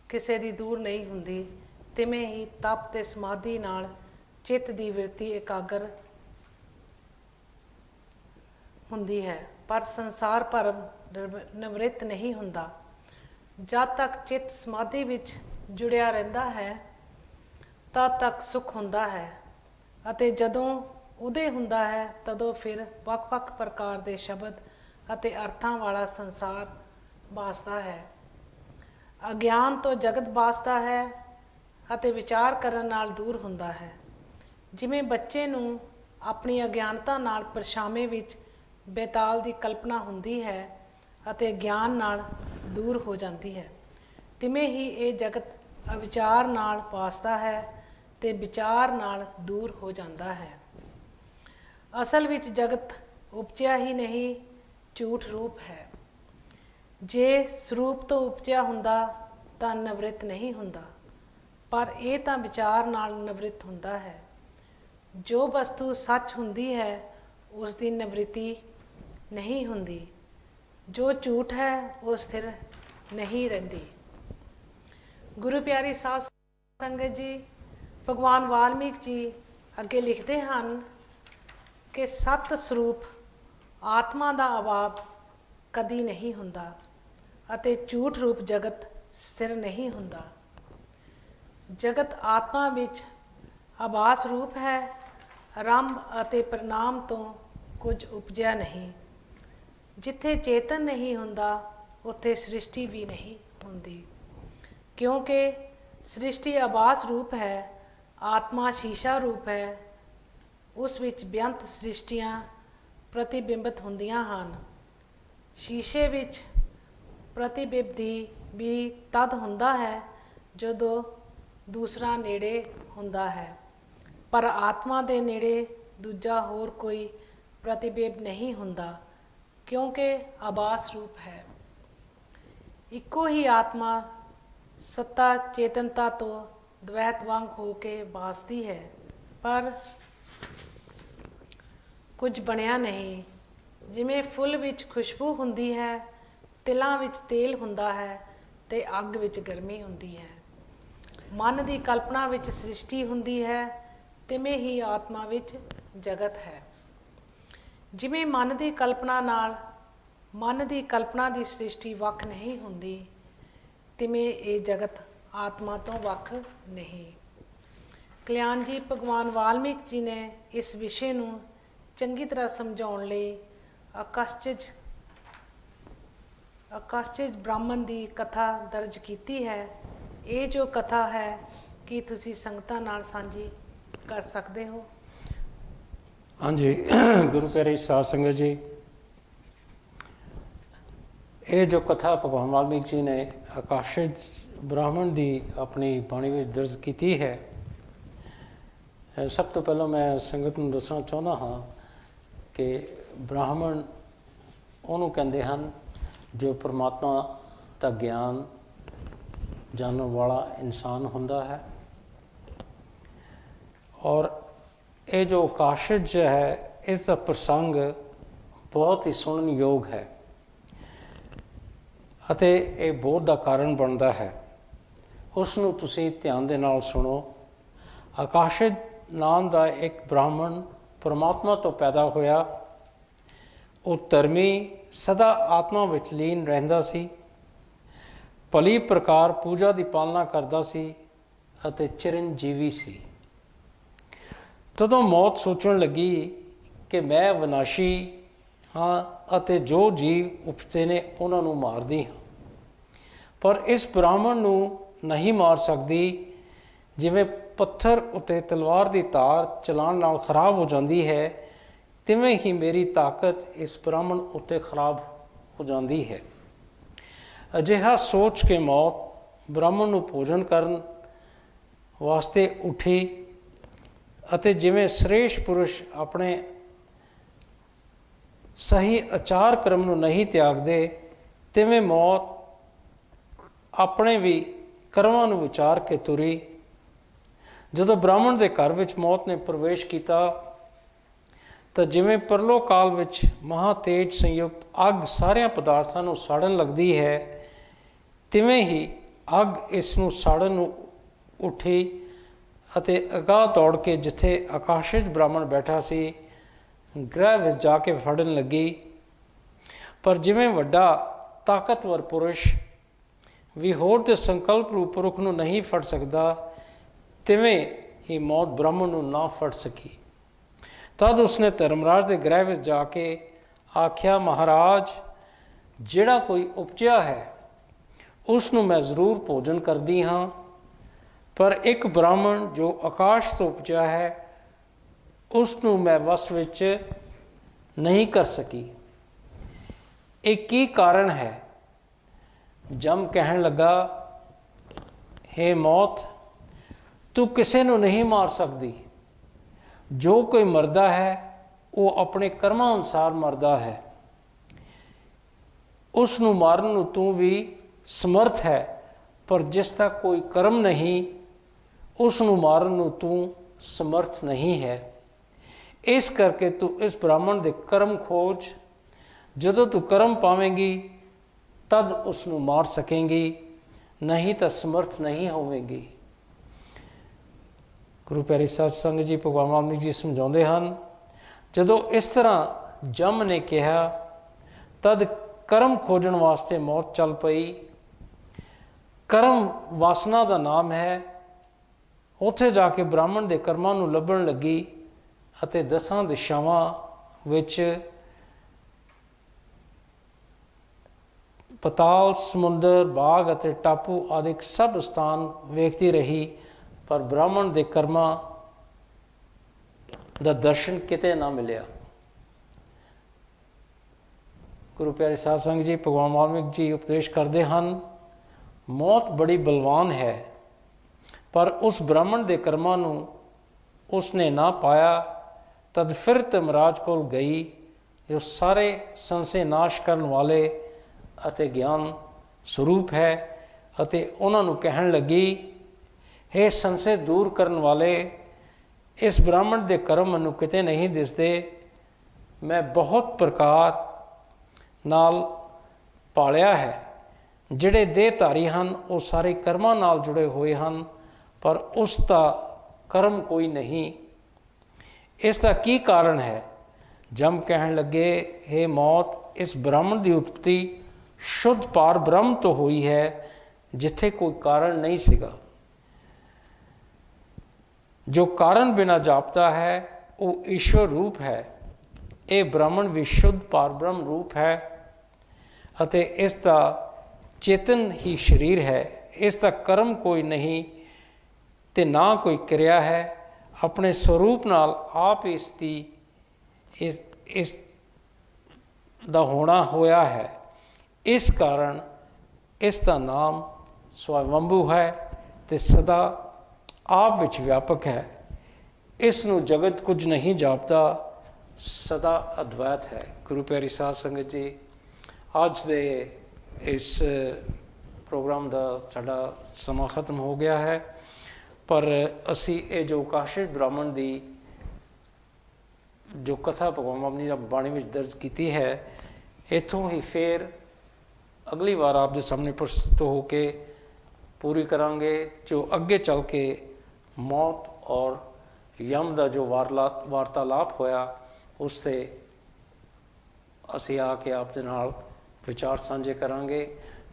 ਕਿਸੇ ਦੀ ਦੂਰ ਨਹੀਂ ਹੁੰਦੀ, ਤਿਵੇਂ ਹੀ ਤਪ ਤੇ ਸਮਾਧੀ ਨਾਲ ਚਿੱਤ ਦੀ ਵਿਰਤੀ ਇਕਾਗਰ ਹੁੰਦੀ ਹੈ, ਪਰ ਸੰਸਾਰ ਭਰਮ ਨਿਵਰਤ ਨਹੀਂ ਹੁੰਦਾ। ਜਦ ਤੱਕ ਚਿੱਤ ਸਮਾਧੀ ਵਿੱਚ ਜੁੜਿਆ ਰਹਿੰਦਾ ਹੈ ਤਦ ਤੱਕ ਸੁੱਖ ਹੁੰਦਾ ਹੈ, ਅਤੇ ਜਦੋਂ ਉਦੇ ਹੁੰਦਾ ਹੈ ਤਦੋਂ ਫਿਰ ਵੱਖ-ਵੱਖ ਪ੍ਰਕਾਰ ਦੇ ਸ਼ਬਦ ਅਤੇ ਅਰਥਾਂ ਵਾਲਾ ਸੰਸਾਰ ਵਾਸਦਾ ਹੈ। ਅਗਿਆਨ ਤੋਂ ਜਗਤ ਵਾਸਦਾ ਹੈ ਅਤੇ ਵਿਚਾਰ ਕਰਨ ਨਾਲ ਦੂਰ ਹੁੰਦਾ ਹੈ। ਜਿਵੇਂ ਬੱਚੇ ਨੂੰ ਆਪਣੀ ਅਗਿਆਨਤਾ ਨਾਲ ਪਰਛਾਵੇਂ ਵਿੱਚ ਬੇਤਾਲ ਦੀ ਕਲਪਨਾ ਹੁੰਦੀ ਹੈ ਅਤੇ ਗਿਆਨ ਨਾਲ ਦੂਰ ਹੋ ਜਾਂਦੀ ਹੈ, ਤਿਵੇਂ ਹੀ ਇਹ ਜਗਤ ਅਵਿਚਾਰ ਨਾਲ ਵਾਸਦਾ ਹੈ ਤੇ ਵਿਚਾਰ ਨਾਲ ਦੂਰ ਹੋ ਜਾਂਦਾ ਹੈ। ਅਸਲ ਵਿੱਚ ਜਗਤ ਉਪਜਿਆ ਹੀ ਨਹੀਂ, ਝੂਠ ਰੂਪ ਹੈ। ਜੇ ਸਰੂਪ ਤੋਂ ਉਪਜਿਆ ਹੁੰਦਾ ਤਾਂ ਨਿਵਰਤ ਨਹੀਂ ਹੁੰਦਾ, ਪਰ ਇਹ ਤਾਂ ਵਿਚਾਰ ਨਾਲ ਨਿਵਰਤ ਹੁੰਦਾ ਹੈ। ਜੋ ਵਸਤੂ ਸੱਚ ਹੁੰਦੀ ਹੈ ਉਸ ਦੀ ਨਿਵਰਤੀ ਨਹੀਂ ਹੁੰਦੀ, ਜੋ ਝੂਠ ਹੈ ਉਹ ਸਥਿਰ ਨਹੀਂ ਰਹਿੰਦੀ। ਗੁਰੂ ਪਿਆਰੀ ਸਾਧ ਸੰਗਤ ਜੀ, ਭਗਵਾਨ ਵਾਲਮੀਕ ਜੀ ਅੱਗੇ ਲਿਖਦੇ ਹਨ ਕਿ ਸਤ ਸਰੂਪ ਆਤਮਾ ਦਾ ਅਭਾਵ ਕਦੀ ਨਹੀਂ ਹੁੰਦਾ ਅਤੇ ਝੂਠ ਰੂਪ ਜਗਤ ਸਥਿਰ ਨਹੀਂ ਹੁੰਦਾ। ਜਗਤ ਆਤਮਾ ਵਿੱਚ ਆਭਾਸ ਰੂਪ ਹੈ, ਆਰੰਭ ਅਤੇ ਪਰਿਣਾਮ ਤੋਂ ਕੁਝ ਉਪਜਿਆ ਨਹੀਂ। ਜਿੱਥੇ ਚੇਤਨ ਨਹੀਂ ਹੁੰਦਾ ਉੱਥੇ ਸ੍ਰਿਸ਼ਟੀ ਵੀ ਨਹੀਂ ਹੁੰਦੀ, ਕਿਉਂਕਿ ਸ੍ਰਿਸ਼ਟੀ ਆਭਾਸ ਰੂਪ ਹੈ, ਆਤਮਾ ਸ਼ੀਸ਼ਾ ਰੂਪ ਹੈ। ਉਸ ਵਿੱਚ ਬੇਅੰਤ ਸ੍ਰਿਸ਼ਟੀਆਂ ਪ੍ਰਤੀਬਿੰਬਤ ਹੁੰਦੀਆਂ ਹਨ। ਸ਼ੀਸ਼ੇ ਵਿੱਚ ਪ੍ਰਤੀਬਿੰਬ ਦੀ ਵੀ ਤਦ ਹੁੰਦਾ ਹੈ ਜਦੋਂ ਦੂਸਰਾ ਨੇੜੇ ਹੁੰਦਾ ਹੈ, ਪਰ ਆਤਮਾ ਦੇ ਨੇੜੇ ਦੂਜਾ ਹੋਰ ਕੋਈ ਪ੍ਰਤੀਬਿੰਬ ਨਹੀਂ ਹੁੰਦਾ, ਕਿਉਂਕਿ ਆਭਾਸ ਰੂਪ ਹੈ। ਇੱਕੋ ਹੀ ਆਤਮਾ ਸੱਤਾ ਚੇਤਨਤਾ ਤੋਂ ਦਵੈਤ ਵਾਂਗ ਹੋ ਕੇ ਵਾਸਦੀ ਹੈ, ਪਰ ਕੁਝ ਬਣਿਆ ਨਹੀਂ। ਜਿਵੇਂ ਫੁੱਲ ਵਿੱਚ ਖੁਸ਼ਬੂ ਹੁੰਦੀ ਹੈ, ਤਿਲਾਂ ਵਿੱਚ ਤੇਲ ਹੁੰਦਾ ਹੈ ਤੇ ਅੱਗ ਵਿੱਚ ਗਰਮੀ ਹੁੰਦੀ ਹੈ। ਮਨ ਦੀ ਕਲਪਨਾ ਵਿੱਚ ਸ੍ਰਿਸ਼ਟੀ ਹੁੰਦੀ ਹੈ, ਤਿਵੇਂ ਹੀ ਆਤਮਾ ਵਿੱਚ ਜਗਤ ਹੈ। ਜਿਵੇਂ ਮਨ ਦੀ ਕਲਪਨਾ ਦੀ ਸ੍ਰਿਸ਼ਟੀ ਵੱਖ ਨਹੀਂ ਹੁੰਦੀ, ਤਿਵੇਂ ਇਹ ਜਗਤ ਆਤਮਾ ਤੋਂ ਵੱਖ ਨਹੀਂ। ਕਲਿਆਣ ਜੀ ਭਗਵਾਨ ਵਾਲਮੀਕ ਜੀ ਨੇ ਇਸ ਵਿਸ਼ੇ ਨੂੰ ਚੰਗੀ ਤਰ੍ਹਾਂ ਸਮਝਾਉਣ ਲਈ ਆਕਾਸ਼ਚਿਜ ਬ੍ਰਾਹਮਣ ਦੀ ਕਥਾ ਦਰਜ ਕੀਤੀ ਹੈ। ਇਹ ਜੋ ਕਥਾ ਹੈ ਕੀ ਤੁਸੀਂ ਸੰਗਤਾਂ ਨਾਲ ਸਾਂਝੀ ਕਰ ਸਕਦੇ ਹੋ? ਹਾਂਜੀ। ਗੁਰੂ ਪਿਆਰੀ ਸਾਧ ਸੰਗਤ ਜੀ, ਇਹ ਜੋ ਕਥਾ ਭਗਵਾਨ ਵਾਲਮੀਕ ਜੀ ਨੇ ਆਕਾਸ਼ਜ ਬ੍ਰਾਹਮਣ ਦੀ ਆਪਣੀ ਬਾਣੀ ਵਿੱਚ ਦਰਜ ਕੀਤੀ ਹੈ, ਸਭ ਤੋਂ ਪਹਿਲਾਂ ਮੈਂ ਸੰਗਤ ਨੂੰ ਦੱਸਣਾ ਚਾਹੁੰਦਾ ਹਾਂ ਕਿ ਬ੍ਰਾਹਮਣ ਉਹਨੂੰ ਕਹਿੰਦੇ ਹਨ ਜੋ ਪਰਮਾਤਮਾ ਦਾ ਗਿਆਨ ਜਾਣਨ ਵਾਲਾ ਇਨਸਾਨ ਹੁੰਦਾ ਹੈ। ਔਰ ਇਹ ਜੋ ਆਕਾਸ਼ਜ ਹੈ, ਇਸ ਦਾ ਪ੍ਰਸੰਗ ਬਹੁਤ ਹੀ ਸੁਣਨਯੋਗ ਹੈ ਅਤੇ ਇਹ ਬੋਧ ਦਾ ਕਾਰਨ ਬਣਦਾ ਹੈ। ਉਸ ਨੂੰ ਤੁਸੀਂ ਧਿਆਨ ਦੇ ਨਾਲ ਸੁਣੋ। ਆਕਾਸ਼ਿਤ ਨਾਮ ਦਾ ਇੱਕ ਬ੍ਰਾਹਮਣ ਪਰਮਾਤਮਾ ਤੋਂ ਪੈਦਾ ਹੋਇਆ। ਉਹ ਧਰਮੀ, ਸਦਾ ਆਤਮਾ ਵਿੱਚ ਲੀਨ ਰਹਿੰਦਾ ਸੀ, ਭਲੀ ਪ੍ਰਕਾਰ ਪੂਜਾ ਦੀ ਪਾਲਣਾ ਕਰਦਾ ਸੀ ਅਤੇ ਚਿਰੰਜੀਵੀ ਸੀ। ਤਦੋਂ ਮੌਤ ਸੋਚਣ ਲੱਗੀ ਕਿ ਮੈਂ ਵਿਨਾਸ਼ੀ ਹਾਂ ਅਤੇ ਜੋ ਜੀਵ ਉਪਜਦੇ ਨੇ ਉਹਨਾਂ ਨੂੰ ਮਾਰਦੀ ਹਾਂ, ਪਰ ਇਸ ਬ੍ਰਾਹਮਣ ਨੂੰ ਨਹੀਂ ਮਾਰ ਸਕਦੀ। ਜਿਵੇਂ ਪੱਥਰ ਉੱਤੇ ਤਲਵਾਰ ਦੀ ਧਾਰ ਚਲਾਉਣ ਨਾਲ ਖਰਾਬ ਹੋ ਜਾਂਦੀ ਹੈ, ਤਿਵੇਂ ਹੀ ਮੇਰੀ ਤਾਕਤ ਇਸ ਬ੍ਰਾਹਮਣ ਉੱਤੇ ਖਰਾਬ ਹੋ ਜਾਂਦੀ ਹੈ। ਅਜਿਹਾ ਸੋਚ ਕੇ ਮੌਤ ਬ੍ਰਾਹਮਣ ਨੂੰ ਭੋਜਨ ਕਰਨ ਵਾਸਤੇ ਉੱਠੀ ਅਤੇ ਜਿਵੇਂ ਸ੍ਰੇਸ਼ਟ ਪੁਰਸ਼ ਆਪਣੇ ਸਹੀ ਆਚਾਰ ਕਰਮ ਨੂੰ ਨਹੀਂ ਤਿਆਗਦੇ, ਤਿਵੇਂ ਮੌਤ ਆਪਣੇ ਵੀ ਕਰਮਾਂ ਨੂੰ ਵਿਚਾਰ ਕੇ ਤੁਰੀ। ਜਦੋਂ ਬ੍ਰਾਹਮਣ ਦੇ ਘਰ ਵਿੱਚ ਮੌਤ ਨੇ ਪ੍ਰਵੇਸ਼ ਕੀਤਾ ਤਾਂ ਜਿਵੇਂ ਪਰਲੋ ਕਾਲ ਵਿੱਚ ਮਹਾ ਤੇਜ ਸੰਯੁਕਤ ਅੱਗ ਸਾਰਿਆਂ ਪਦਾਰਥਾਂ ਨੂੰ ਸਾੜਨ ਲੱਗਦੀ ਹੈ, ਤਿਵੇਂ ਹੀ ਅੱਗ ਇਸ ਨੂੰ ਸਾੜਨ ਨੂੰ ਉੱਠੀ ਅਤੇ ਅਗਾਂਹ ਦੌੜ ਕੇ ਜਿੱਥੇ ਆਕਾਸ਼ਿਤ ਬ੍ਰਾਹਮਣ ਬੈਠਾ ਸੀ ਗ੍ਰਹਿ ਵਿੱਚ ਜਾ ਕੇ ਫੜਨ ਲੱਗੀ। ਪਰ ਜਿਵੇਂ ਵੱਡਾ ਤਾਕਤਵਰ ਪੁਰਸ਼ ਵੀ ਹੋਰ ਦੇ ਸੰਕਲਪ ਰੂਪ ਪੁਰਖ ਨੂੰ ਨਹੀਂ ਫੜ ਸਕਦਾ, ਤਿਵੇਂ ਹੀ ਮੌਤ ਬ੍ਰਾਹਮਣ ਨੂੰ ਨਾ ਫੜ ਸਕੀ। ਤਦ ਉਸਨੇ ਧਰਮਰਾਜ ਦੇ ਗ੍ਰਹਿ ਵਿੱਚ ਜਾ ਕੇ ਆਖਿਆ, ਮਹਾਰਾਜ, ਜਿਹੜਾ ਕੋਈ ਉਪਜਿਆ ਹੈ ਉਸ ਨੂੰ ਮੈਂ ਜ਼ਰੂਰ ਭੋਜਨ ਕਰਦੀ ਹਾਂ, ਪਰ ਇੱਕ ਬ੍ਰਾਹਮਣ ਜੋ ਆਕਾਸ਼ ਤੋਂ ਉਪਜਿਆ ਹੈ ਉਸ ਨੂੰ ਮੈਂ ਵਸ ਵਿੱਚ ਨਹੀਂ ਕਰ ਸਕੀ। ਇਹ ਕੀ ਕਾਰਨ ਹੈ? ਜਮ ਕਹਿਣ ਲੱਗਾ, ਹੇ ਮੌਤ, ਤੂੰ ਕਿਸੇ ਨੂੰ ਨਹੀਂ ਮਾਰ ਸਕਦੀ। ਜੋ ਕੋਈ ਮਰਦਾ ਹੈ ਉਹ ਆਪਣੇ ਕਰਮਾਂ ਅਨੁਸਾਰ ਮਰਦਾ ਹੈ। ਉਸ ਨੂੰ ਮਾਰਨ ਨੂੰ ਤੂੰ ਵੀ ਸਮਰਥ ਹੈ, ਪਰ ਜਿਸ ਦਾ ਕੋਈ ਕਰਮ ਨਹੀਂ ਉਸ ਨੂੰ ਮਾਰਨ ਨੂੰ ਤੂੰ ਸਮਰਥ ਨਹੀਂ ਹੈ। ਇਸ ਕਰਕੇ ਤੂੰ ਇਸ ਬ੍ਰਾਹਮਣ ਦੇ ਕਰਮ ਖੋਜ। ਜਦੋਂ ਤੂੰ ਕਰਮ ਪਾਵੇਂਗੀ ਤਦ ਉਸ ਨੂੰ ਮਾਰ ਸਕੇਂਗੀ, ਨਹੀਂ ਤਾਂ ਸਮਰਥ ਨਹੀਂ ਹੋਵੇਂਗੀ। ਗੁਰੂ ਪਿਆਰੀ ਸਾਧ ਸੰਗਤ ਜੀ, ਭਗਵਾਨ ਵਾਲਮੀਕ ਜੀ ਸਮਝਾਉਂਦੇ ਹਨ, ਜਦੋਂ ਇਸ ਤਰ੍ਹਾਂ ਜਮ ਨੇ ਕਿਹਾ ਤਦ ਕਰਮ ਖੋਜਣ ਵਾਸਤੇ ਮੌਤ ਚੱਲ ਪਈ। ਕਰਮ ਵਾਸਨਾ ਦਾ ਨਾਮ ਹੈ। ਉੱਥੇ ਜਾ ਕੇ ਬ੍ਰਾਹਮਣ ਦੇ ਕਰਮਾਂ ਨੂੰ ਲੱਭਣ ਲੱਗੀ ਅਤੇ 10 ਦਿਸ਼ਾਵਾਂ ਵਿੱਚ ਪਤਾਲ, ਸਮੁੰਦਰ, ਬਾਗ ਅਤੇ ਟਾਪੂ ਆਦਿਕ ਸਭ ਸਥਾਨ ਵੇਖਦੀ ਰਹੀ, ਪਰ ਬ੍ਰਾਹਮਣ ਦੇ ਕਰਮਾਂ ਦਾ ਦਰਸ਼ਨ ਕਿਤੇ ਨਾ ਮਿਲਿਆ। ਗੁਰੂ ਪਿਆਰੇ ਸਾਧ ਸੰਗਤ ਜੀ, ਭਗਵਾਨ ਵਾਲਮੀਕ ਜੀ ਉਪਦੇਸ਼ ਕਰਦੇ ਹਨ, ਮੌਤ ਬੜੀ ਬਲਵਾਨ ਹੈ, ਪਰ ਉਸ ਬ੍ਰਾਹਮਣ ਦੇ ਕਰਮਾਂ ਨੂੰ ਉਸਨੇ ਨਾ ਪਾਇਆ। ਤਦ ਫਿਰ ਧਰਮਰਾਜ ਕੋਲ ਗਈ, ਜੋ ਸਾਰੇ ਸੰਸ਼ੇ ਨਾਸ਼ ਕਰਨ ਵਾਲੇ ਅਤੇ ਗਿਆਨ ਸਰੂਪ ਹੈ, ਅਤੇ ਉਹਨਾਂ ਨੂੰ ਕਹਿਣ ਲੱਗੀ, ਹੇ ਸੰਸ਼ੇ ਦੂਰ ਕਰਨ ਵਾਲੇ, ਇਸ ਬ੍ਰਾਹਮਣ ਦੇ ਕਰਮ ਮੈਨੂੰ ਕਿਤੇ ਨਹੀਂ ਦਿਸਦੇ। ਮੈਂ ਬਹੁਤ ਪ੍ਰਕਾਰ ਨਾਲ ਪਾਲਿਆ ਹੈ। ਜਿਹੜੇ ਦੇਹਧਾਰੀ ਹਨ ਉਹ ਸਾਰੇ ਕਰਮਾਂ ਨਾਲ ਜੁੜੇ ਹੋਏ ਹਨ, ਪਰ ਉਸ ਦਾ ਕਰਮ ਕੋਈ ਨਹੀਂ। ਇਸ ਦਾ ਕੀ ਕਾਰਨ ਹੈ? ਜਮ ਕਹਿਣ ਲੱਗੇ, ਹੇ ਮੌਤ, ਇਸ ਬ੍ਰਾਹਮਣ ਦੀ ਉਤਪਤੀ ਸ਼ੁੱਧ ਪਾਰ ਬ੍ਰਹਮ ਤੋਂ ਹੋਈ ਹੈ, ਜਿੱਥੇ ਕੋਈ ਕਾਰਨ ਨਹੀਂ ਸੀਗਾ। ਜੋ ਕਾਰਨ ਬਿਨਾ ਜਾਪਦਾ ਹੈ ਉਹ ਈਸ਼ਵਰ ਰੂਪ ਹੈ। ਇਹ ਬ੍ਰਾਹਮਣ ਵੀ ਸ਼ੁੱਧ ਪਾਰ ਬ੍ਰਹਮ ਰੂਪ ਹੈ ਅਤੇ ਇਸ ਦਾ ਚੇਤਨ ਹੀ ਸਰੀਰ ਹੈ। ਇਸ ਦਾ ਕਰਮ ਕੋਈ ਨਹੀਂ ਤੇ ਨਾ ਕੋਈ ਕਿਰਿਆ ਹੈ। ਆਪਣੇ ਸਰੂਪ ਨਾਲ ਆਪ ਇਸ ਦਾ ਹੋਣਾ ਹੋਇਆ ਹੈ। ਇਸ ਕਾਰਨ ਇਸ ਦਾ ਨਾਮ ਸਵੈੰਭੂ ਹੈ ਤੇ ਸਦਾ ਆਪ ਵਿੱਚ ਵਿਆਪਕ ਹੈ। ਇਸ ਨੂੰ ਜਗਤ ਕੁਝ ਨਹੀਂ ਜਾਪਦਾ, ਸਦਾ ਅਦਵੈਤ ਹੈ। ਗੁਰੂ ਪਿਆਰੀ ਸਾਧ ਸੰਗਤ ਜੀ, ਅੱਜ ਦੇ ਇਸ ਪ੍ਰੋਗਰਾਮ ਦਾ ਸਾਡਾ ਸਮਾਂ ਖਤਮ ਹੋ ਗਿਆ ਹੈ, ਪਰ ਅਸੀਂ ਇਹ ਜੋ ਆਕਾਸ਼ਿਤ ਬ੍ਰਾਹਮਣ ਦੀ ਜੋ ਕਥਾ ਭਗਵਾਨ ਬਾਬਾ ਜੀ ਦੀ ਬਾਣੀ ਵਿੱਚ ਦਰਜ ਕੀਤੀ ਹੈ, ਇੱਥੋਂ ਹੀ ਫਿਰ ਅਗਲੀ ਵਾਰ ਆਪ ਦੇ ਸਾਹਮਣੇ ਪ੍ਰਸਤੁਤ ਹੋ ਕੇ ਪੂਰੀ ਕਰਾਂਗੇ, ਜੋ ਅੱਗੇ ਚੱਲ ਕੇ ਮੌਤ ਔਰ ਯਮ ਦਾ ਜੋ ਵਾਰਤਾਲਾਪ ਹੋਇਆ ਉਸ 'ਤੇ ਅਸੀਂ ਆ ਕੇ ਆਪ ਦੇ ਨਾਲ ਵਿਚਾਰ ਸਾਂਝੇ ਕਰਾਂਗੇ।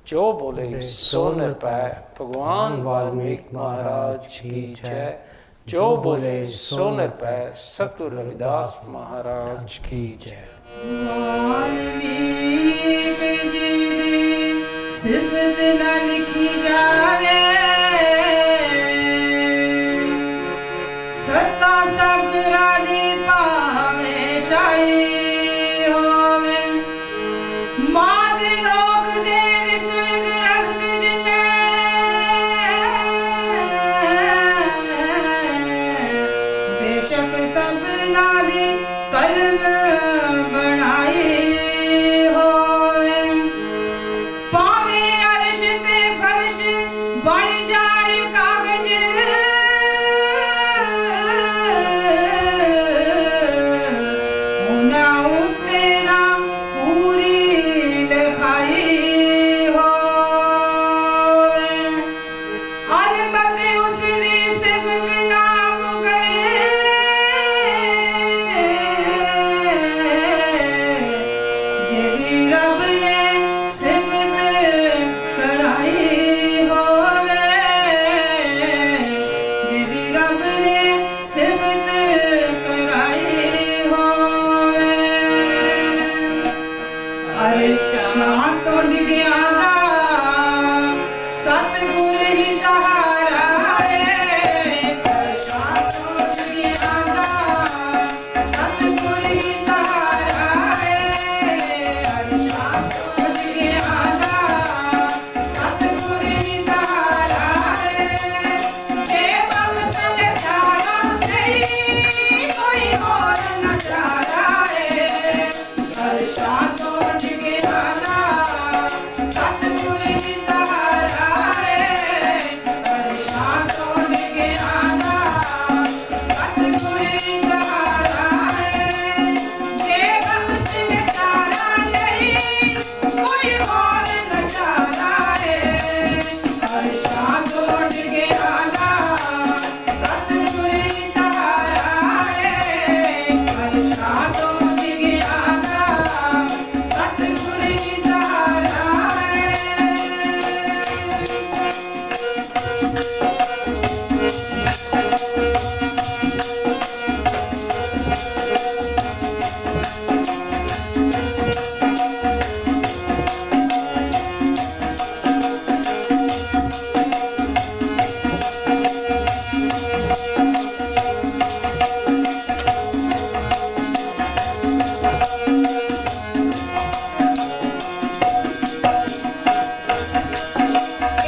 ਜੋ ਬੋਲੇ ਸੋ ਨਿਰਭੈ, ਭਗਵਾਨ ਵਾਲਮੀਕ ਮਹਾਰਾਜ ਕੀ ਜੈ। ਜੋ ਬੋਲੇ ਸੋ ਨਿਰਭੈ, ਸਤਿਗੁਰ ਰਵਿਦਾਸ ਮਹਾਰਾਜ ਕੀ ਜੈ। ਵਾਲਮੀਕ ਜੀ ਦੀ ਸਿਫਤ ਨਾ ਲਿਖੀ ਜਾਵੇ, ਸੱਤਾ ਸਗਰਾ ਦੀ ਭਾਵੇਂ ਸ਼ਾਹੀ ਹੋਵੇ। ਮਾਦ ਲੋਕ ਦੇ ਰਿਸ਼ਵਤ ਰਖਤ ਜਿਨੇ, ਬੇਸ਼ੱਕ ਸਭਨਾ ਦੀ ਕਲਮ ਬਣਾਈ ਹੋਵੇ। ਭਾਵੇਂ ਅਰਸ਼ ਤੇ ਫਰਸ਼ ਬਣ ਜਾਣ ਕਾਗਜ਼, ਉਹਨਾਂ ਉੱਤੇ ਨਾ ਪੂਰੀ ਲਿਖਾਈ ਹੋਵੇ। ਅਲਮਤ ਉਸ ਦੀ ਸਿਫਤ ਨਾਮ ਕਰੇ, ਜਿਹਦੀ ਰੱਬ ਨੇ ਸਿਫਤ ਕਰਾਈ ਹੋਵੇ, ਜਿਹਦੀ ਰੱਬ ਨੇ ਸਿਫਤ ਕਰਾਈ ਹੋਵੇ। ਅਰਸ਼ਾਂ ਤੋਂ ਡਿਗਿਆ ਦਾ ਸਤਿਗੁਰ ਹੀ ਸਹਾਰਾ ਏ। ਅਰਸ਼ਾਂ ਤੋਂ ਡਿਗਿਆ ਦਾ ਸਤਿਗੁਰ ਹੀ ਸਹਾਰਾ ਏ। ਅਰਸ਼ਾਂ ਤੋਂ ਡਿਗਿਆ ਦਾ ਸਤਿਗੁਰ ਹੀ ਸਹਾਰਾ ਏ। ਜੇ ਵਕਤ ਨੇ ਚਾਰਾ ਨਹੀਂ, ਕੋਈ ਹੋਰ ਨਾ ਚਾਰਾ ਏ। ਅਰਸ਼ਾਂ ਤੋਂ ਡਿਗਿਆ ਦਾ ਸਤਿਗੁਰ ਹੀ ਸਹਾਰਾ ਏ। ਅਰਸ਼ਾਂ ਤੋਂ ਡਿਗਿਆ ਦਾ ਸਤਿਗੁਰ ਹੀ ਸਹਾਰਾ ਏ। ਜੇ ਵਕਤ ਨੇ ਚਾਰਾ ਨਹੀਂ, ਕੋਈ ਹੋਰ ਨਾ ਚਾਰਾ ਏ। ਅਰਸ਼ਾਂ ਤੋਂ ਡਿਗਿਆ ਦਾ ਸਤਿਗੁਰ ਹੀ ਸਹਾਰਾ ਏ। ਅਰਸ਼ਾਂ ਤੋਂ ਡਿਗਿਆ ਦਾ ਸਤਿਗੁਰ ਹੀ ਸਹਾਰਾ ਏ।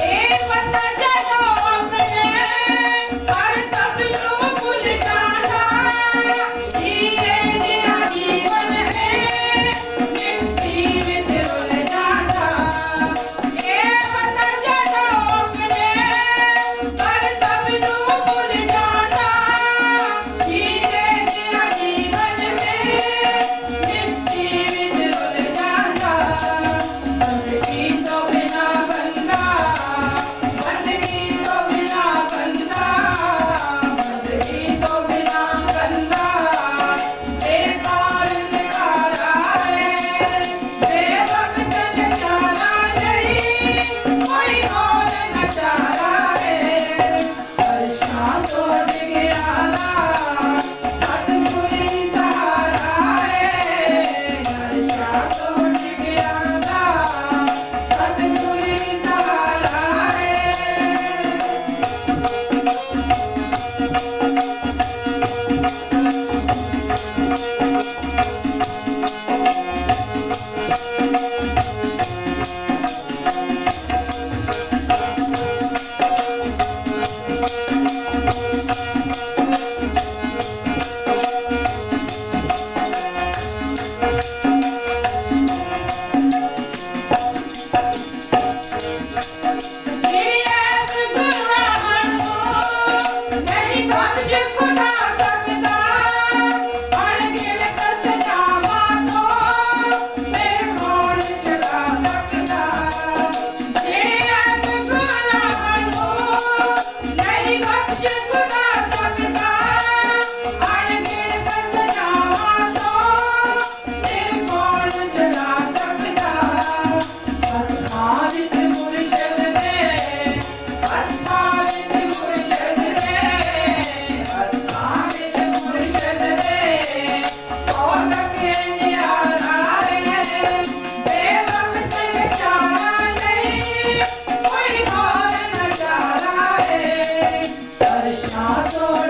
ਇਹ ਪਤਾ ਜਦੋਂ ਆਪਣੇ ਕਰ ਸਭ ਨੂੰ ਭੁੱਲ ਜਾਂਦਾ, ਜੀਏ ਜਿਹਾ ਜੀਵਨ ਹੈ ਮਿੱਟੀ ਵਿੱਚ ਰੁਲ ਜਾਂਦਾ। ਇਹ ਪਤਾ ਜਦੋਂ ਆਪਣੇ ਕਰ ਸਭ ਨੂੰ ਭੁੱਲ ਜਾਂਦਾ, ਜੀਏ ਜਿਹਾ ਜੀਵਨ ਹੈ ਮਿੱਟੀ ਵਿੱਚ ਰੁਲ ਜਾਂਦਾ। ਬੰਦਗੀ ਤੋਂ ਬਿਨਾ ਬੰਦਾ, ਬੰਦਗੀ ਤੋਂ ਬਿਨਾ ਬੰਦਾ, ਬੰਦਗੀ ਤੋਂ ਬਿਨਾ ਬੰਦਾ ਬੇਕਾਰ ਨਿਕਾਰਾ ਏ। ਬੇਵਕਤ ਨੇ ਚਾਰਾ ਨਹੀਂ, ਕੋਈ ਹੋਰ ਨਾ ਚਾਰਾ ਏ। ਅਰਸ਼ਾਂ ਤੋਂ ਡਿਗਿਆ ਦਾ ਸਤਿਗੁਰ ਹੀ ਸਹਾਰਾ ਏ। ਅਰਸ਼ਾਂ ਤੋਂ ਡਿਗਿਆ ਦਾ ਸਤਿਗੁਰ ਹੀ ਸਹਾਰਾ ਏ। ਨਹੀਂ ਬਖਸ਼ ਖੁਦਾ ਸਕਦਾ, ਅਣਗਿਣਤ ਤੋੜ